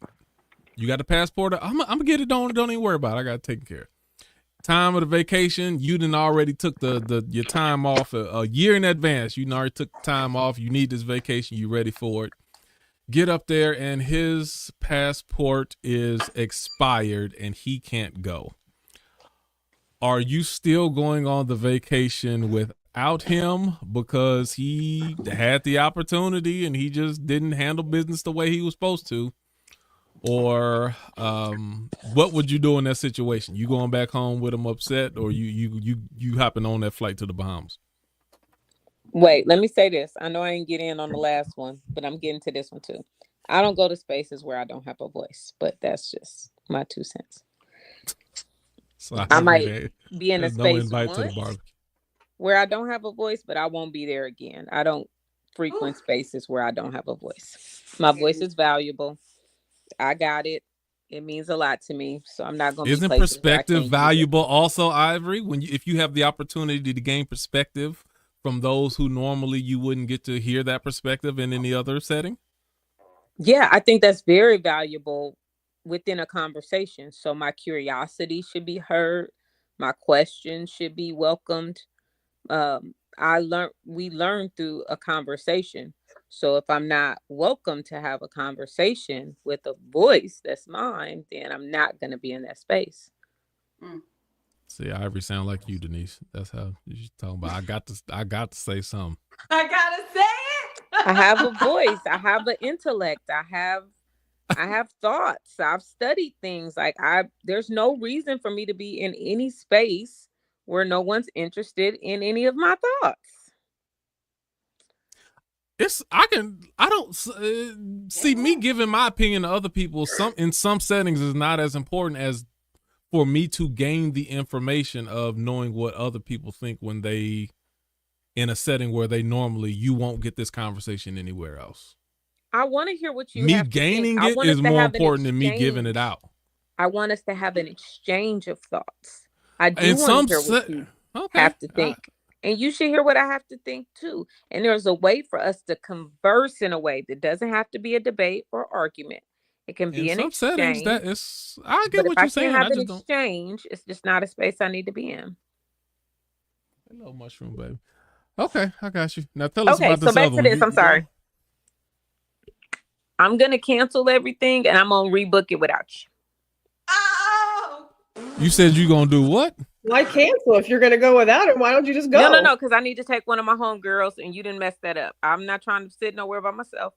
Speaker 1: You got the passport? I'm gonna get it. Don't even worry about it. I got it taken care of. Time of the vacation, you done already took your time off a year in advance. You done already took time off. You need this vacation. You ready for it? Get up there and his passport is expired and he can't go. Are you still going on the vacation without him because he had the opportunity and he just didn't handle business the way he was supposed to? Or what would you do in that situation? You going back home with him upset, or you hopping on that flight to the Bahamas?
Speaker 4: Wait, let me say this. I know I didn't get in on the last one, but I'm getting to this one too. I don't go to spaces where I don't have a voice, but that's just my 2 cents.
Speaker 1: So
Speaker 4: I might be in a space where I don't have a voice, but I won't be there again. I don't frequent spaces where I don't have a voice. My voice is valuable. I got it. It means a lot to me, so I'm not going to.
Speaker 1: Isn't perspective valuable also, Ivory? If you have the opportunity to gain perspective from those who normally you wouldn't get to hear that perspective in any other setting?
Speaker 4: Yeah, I think that's very valuable within a conversation. So my curiosity should be heard. My questions should be welcomed. We learn through a conversation. So if I'm not welcome to have a conversation with a voice that's mine, then I'm not going to be in that space.
Speaker 1: See, Ivory sound like you, Denise. That's how you're talking about. I got to say something.
Speaker 2: I gotta say it.
Speaker 4: I have a voice. I have an intellect. I have thoughts. I've studied things. There's no reason for me to be in any space where no one's interested in any of my thoughts.
Speaker 1: I don't see me giving my opinion to other people. In some settings is not as important as for me to gain the information of knowing what other people think when they in a setting where you won't get this conversation anywhere else.
Speaker 4: I want to hear what you
Speaker 1: me
Speaker 4: have to
Speaker 1: gaining
Speaker 4: think.
Speaker 1: it is more important than me giving it out.
Speaker 4: I want us to have an exchange of thoughts. I do
Speaker 1: And
Speaker 4: want to hear what you have to think. And you should hear what I have to think too. And there's a way for us to converse in a way that doesn't have to be a debate or argument. It can be an exchange.
Speaker 1: Settings, that is, I get what
Speaker 4: you're
Speaker 1: saying.
Speaker 4: I just don't. Exchange, it's just not a space I need to be in.
Speaker 1: Hello, mushroom baby. Okay, I got you. Now tell us about this
Speaker 4: so back
Speaker 1: other
Speaker 4: to this. I'm sorry. I'm gonna cancel everything and I'm gonna rebook it without you.
Speaker 2: Oh!
Speaker 1: You said you're gonna do what?
Speaker 3: Why cancel if you're gonna go without it? Why don't you just go?
Speaker 4: No, because I need to take one of my homegirls and you didn't mess that up. I'm not trying to sit nowhere by myself.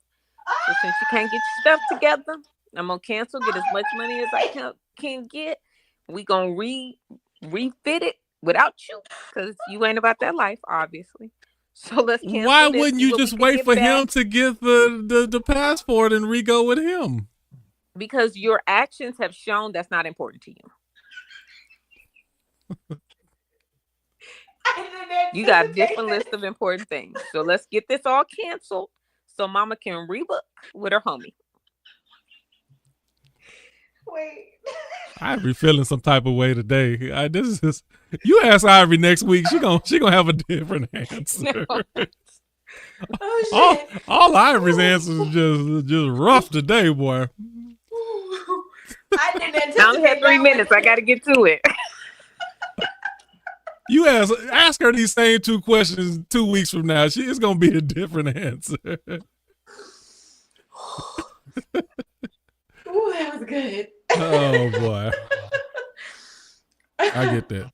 Speaker 4: So since you can't get your stuff together, I'm gonna cancel, get as much money as I can get. We gonna refit it without you because you ain't about that life, obviously. So let's cancel.
Speaker 1: Why wouldn't you just wait for him to get the passport and re-go with him?
Speaker 4: Because your actions have shown that's not important to you. You got a different list of important things. So let's get this all canceled so mama can rebook with her homie.
Speaker 2: Wait.
Speaker 1: Ivory feeling some type of way today. You ask Ivory next week, she gonna have a different answer.
Speaker 2: No.
Speaker 1: all Ivory's answers are just rough today, boy.
Speaker 2: I didn't anticipate.
Speaker 4: I only had 3 minutes. I got to get to it.
Speaker 1: You ask her these same 2 questions 2 weeks from now. It's gonna be a different answer.
Speaker 2: Ooh, that was good.
Speaker 1: Oh boy, I get that.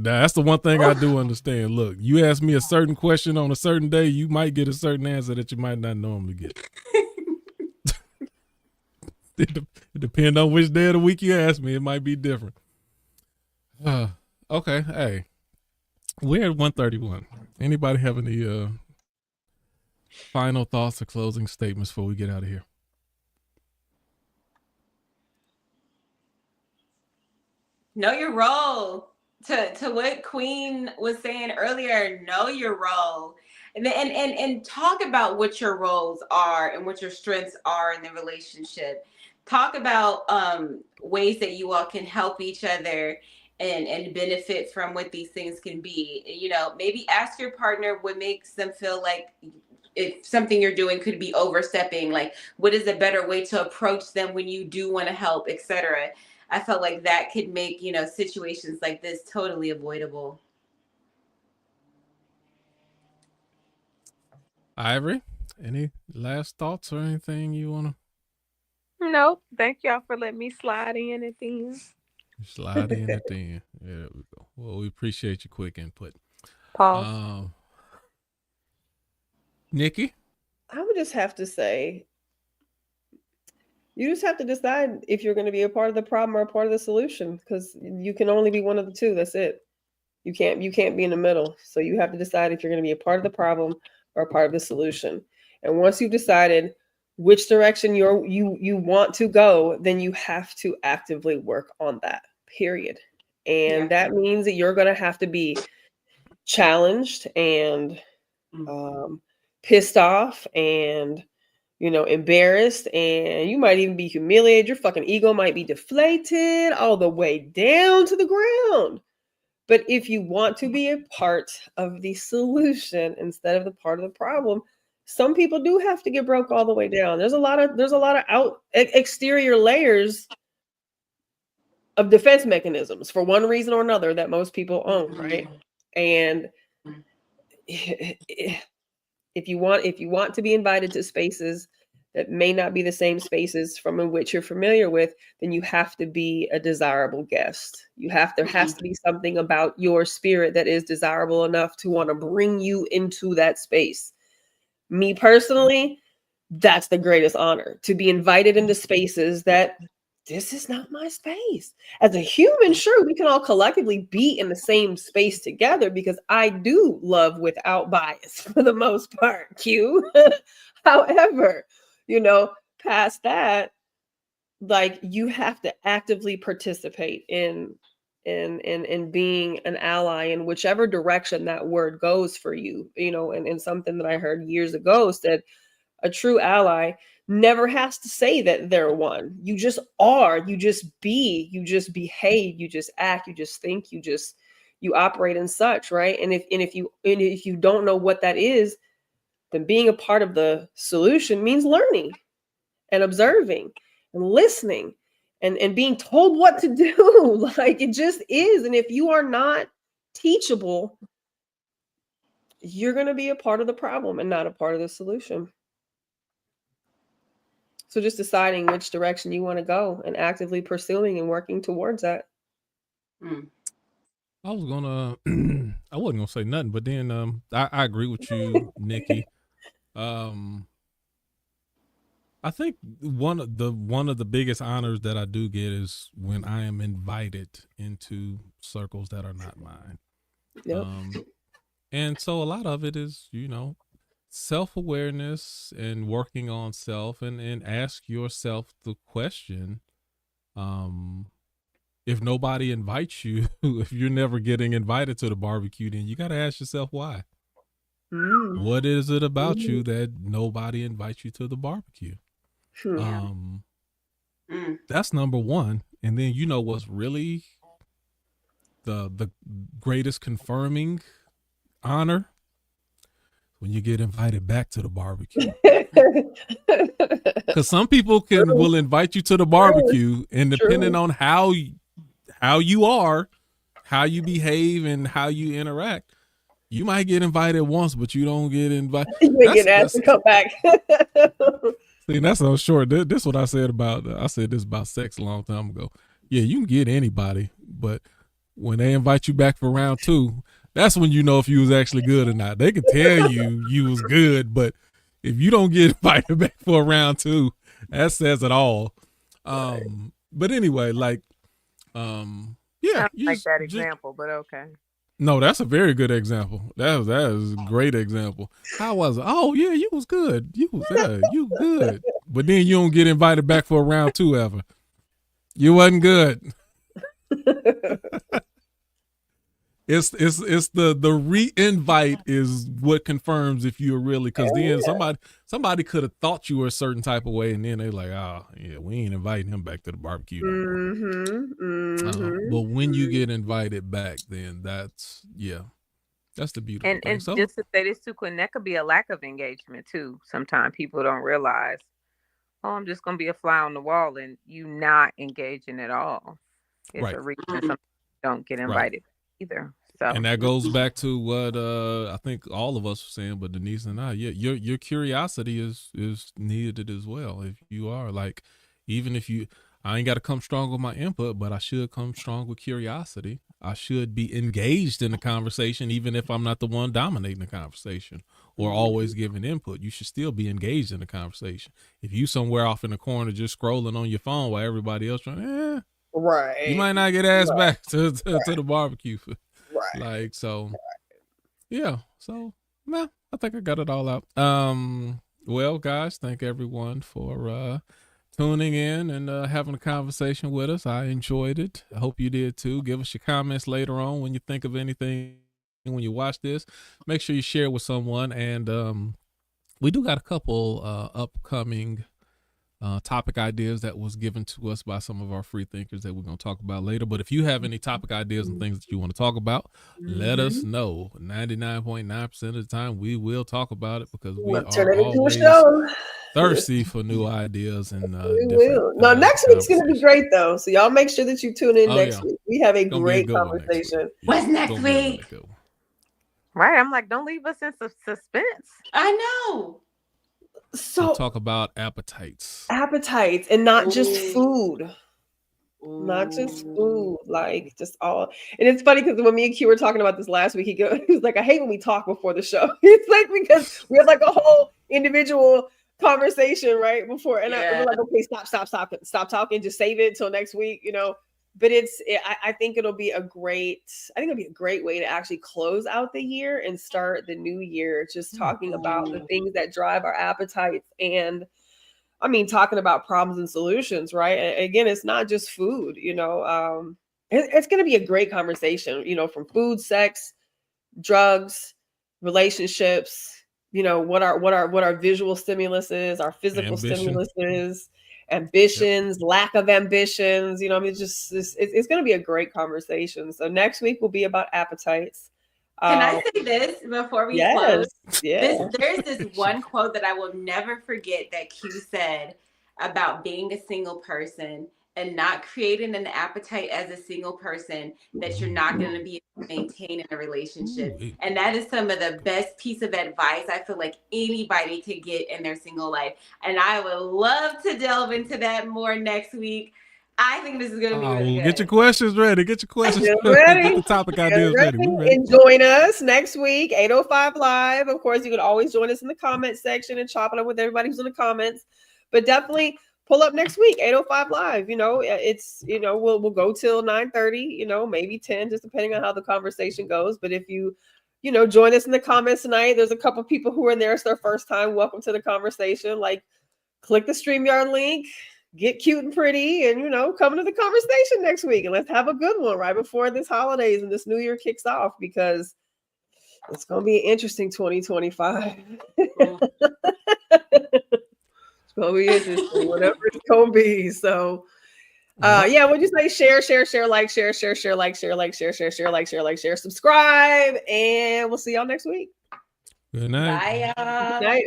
Speaker 1: That's the one thing I do understand. Look, you ask me a certain question on a certain day, you might get a certain answer that you might not normally get. It depends on which day of the week you ask me. It might be different. Okay, hey, we're at 1:31. Anybody have any final thoughts or closing statements before we get out of here?
Speaker 2: Know your role. To what Queen was saying earlier, know your role. And talk about what your roles are and what your strengths are in the relationship. Talk about ways that you all can help each other and benefit from what these things can be. You know, maybe ask your partner what makes them feel like if something you're doing could be overstepping, like what is a better way to approach them when you do want to help, etc. I felt like that could make, situations like this totally avoidable.
Speaker 1: Ivory, any last thoughts or anything you want to?
Speaker 4: Nope. Thank y'all for letting me slide in at the end.
Speaker 1: Slide in at the end. Yeah, there we go. Well, we appreciate your quick input.
Speaker 4: Pause.
Speaker 1: Nikki?
Speaker 3: I would just have to say, you just have to decide if you're going to be a part of the problem or a part of the solution, because you can only be one of the two. That's it. You can't be in the middle. So you have to decide if you're going to be a part of the problem or a part of the solution. And once you've decided which direction you want to go, then you have to actively work on that, period. And that means that you're going to have to be challenged and pissed off and embarrassed, and you might even be humiliated. Your fucking ego might be deflated all the way down to the ground. But if you want to be a part of the solution instead of the part of the problem, some people do have to get broke all the way down. There's a lot of exterior layers of defense mechanisms for one reason or another that most people own, right? And if you want to be invited to spaces that may not be the same spaces from which you're familiar with, then you have to be a desirable guest. There has to be something about your spirit that is desirable enough to want to bring you into that space. Me personally, that's the greatest honor, to be invited into spaces that this is not my space. As a human, sure, we can all collectively be in the same space together because I do love without bias for the most part, Q. However, past that, like, you have to actively participate in being an ally in whichever direction that word goes for you, and something that I heard years ago said, a true ally never has to say that they're one. You just are, you just be, you just behave, you just act, you just think, you operate in such, right? And if you don't know what that is, then being a part of the solution means learning and observing and listening and being told what to do. Like, it just is. And if you are not teachable, you're going to be a part of the problem and not a part of the solution. So just deciding which direction you want to go and actively pursuing and working towards that.
Speaker 1: I wasn't gonna say nothing, but then I agree with you, Nikki. I think one of the biggest honors that I do get is when I am invited into circles that are not mine.
Speaker 3: Yep.
Speaker 1: And so a lot of it is, self-awareness and working on self, and ask yourself the question, if nobody invites you, if you're never getting invited to the barbecue, then you got to ask yourself why. What is it about you that nobody invites you to the barbecue? That's number one. And then what's really the greatest confirming honor? When you get invited back to the barbecue. Because some people will invite you to the barbecue, and depending on how you are, how you behave, and how you interact, you might get invited once, but you don't get invited.
Speaker 3: You may get asked to come back.
Speaker 1: See, that's so short. This is what I said about sex a long time ago. Yeah, you can get anybody, but when they invite you back for round 2, that's when you know if you was actually good or not. They can tell you was good, but if you don't get invited back for round 2, that says it all. But anyway, yeah,
Speaker 4: like that example, but okay.
Speaker 1: No, that's a very good example. That is a great example. How was it? Oh yeah, you was good. You good. But then you don't get invited back for round 2 ever. You wasn't good. It's the re-invite is what confirms if you're really, because then somebody could have thought you were a certain type of way, and then they're like, oh yeah, we ain't inviting him back to the barbecue no more. But when you get invited back, then that's the beautiful thing.
Speaker 4: And just to say this too, Quinn, that could be a lack of engagement too. Sometimes people don't realize, oh, I'm just gonna be a fly on the wall, and you not engaging at all. It's a reason some don't get invited. Either. So,
Speaker 1: and that goes back to what I think all of us were saying, but Denise and I, your curiosity is needed as well. If you are even if I ain't got to come strong with my input, but I should come strong with curiosity. I should be engaged in the conversation, even if I'm not the one dominating the conversation or always giving input. You should still be engaged in the conversation. If you somewhere off in the corner just scrolling on your phone while everybody else trying,
Speaker 3: right,
Speaker 1: you might not get asked back to the barbecue. Right. So yeah. So I think I got it all out. Well, guys, thank everyone for tuning in and having a conversation with us. I enjoyed it. I hope you did too. Give us your comments later on when you think of anything when you watch this. Make sure you share with someone, and we do got a couple upcoming topic ideas that was given to us by some of our free thinkers that we're going to talk about later. But if you have any topic ideas and things that you want to talk about, let us know. 99.9% of the time we will talk about it, because we are always thirsty for new ideas and
Speaker 3: No, next week's going to be great though. So y'all make sure that you tune in next week. We have a great conversation.
Speaker 2: What's next week?
Speaker 4: Right. I'm like, don't leave us in suspense.
Speaker 2: I know.
Speaker 1: So we'll talk about appetites
Speaker 3: and not just food. Not just food, just all. And it's funny because when me and Q were talking about this last week, he was like, I hate when we talk before the show. It's like, because we have a whole individual conversation right before, and I'm like, okay, stop talking, just save it till next week, But I think it'll be a great way to actually close out the year and start the new year, just talking about the things that drive our appetites, and talking about problems and solutions, right? And again, it's not just food, it's going to be a great conversation, from food, sex, drugs, relationships, what our visual stimulus is, our physical stimulus is, ambitions, lack of ambitions. It's going to be a great conversation. So next week will be about appetites.
Speaker 2: Can I say this before we close?
Speaker 3: Yeah.
Speaker 2: There's this one quote that I will never forget that Q said about being a single person and not creating an appetite as a single person that you're not going to be able to maintain in a relationship. And that is some of the best piece of advice I feel like anybody could get in their single life. And I would love to delve into that more next week. I think this is going to be really good.
Speaker 1: Get your questions ready. Get your questions ready. Get the topic ideas ready.
Speaker 3: And join us next week, 8:05 live. Of course, you can always join us in the comment section and chop it up with everybody who's in the comments. But definitely pull up next week, 8:05 live. It's we'll go till 9:30. Maybe 10, just depending on how the conversation goes. But if you join us in the comments tonight, there's a couple people who are there. It's their first time. Welcome to the conversation. Like, click the StreamYard link. Get cute and pretty and, come to the conversation next week. And let's have a good one right before this holidays and this new year kicks off, because it's going to be an interesting 2025. It's going to be interesting, whatever it's going to be. So, what'd you say? Share, like, share, subscribe, and we'll see y'all next week.
Speaker 1: Good night.
Speaker 2: Bye, y'all.
Speaker 3: Good night.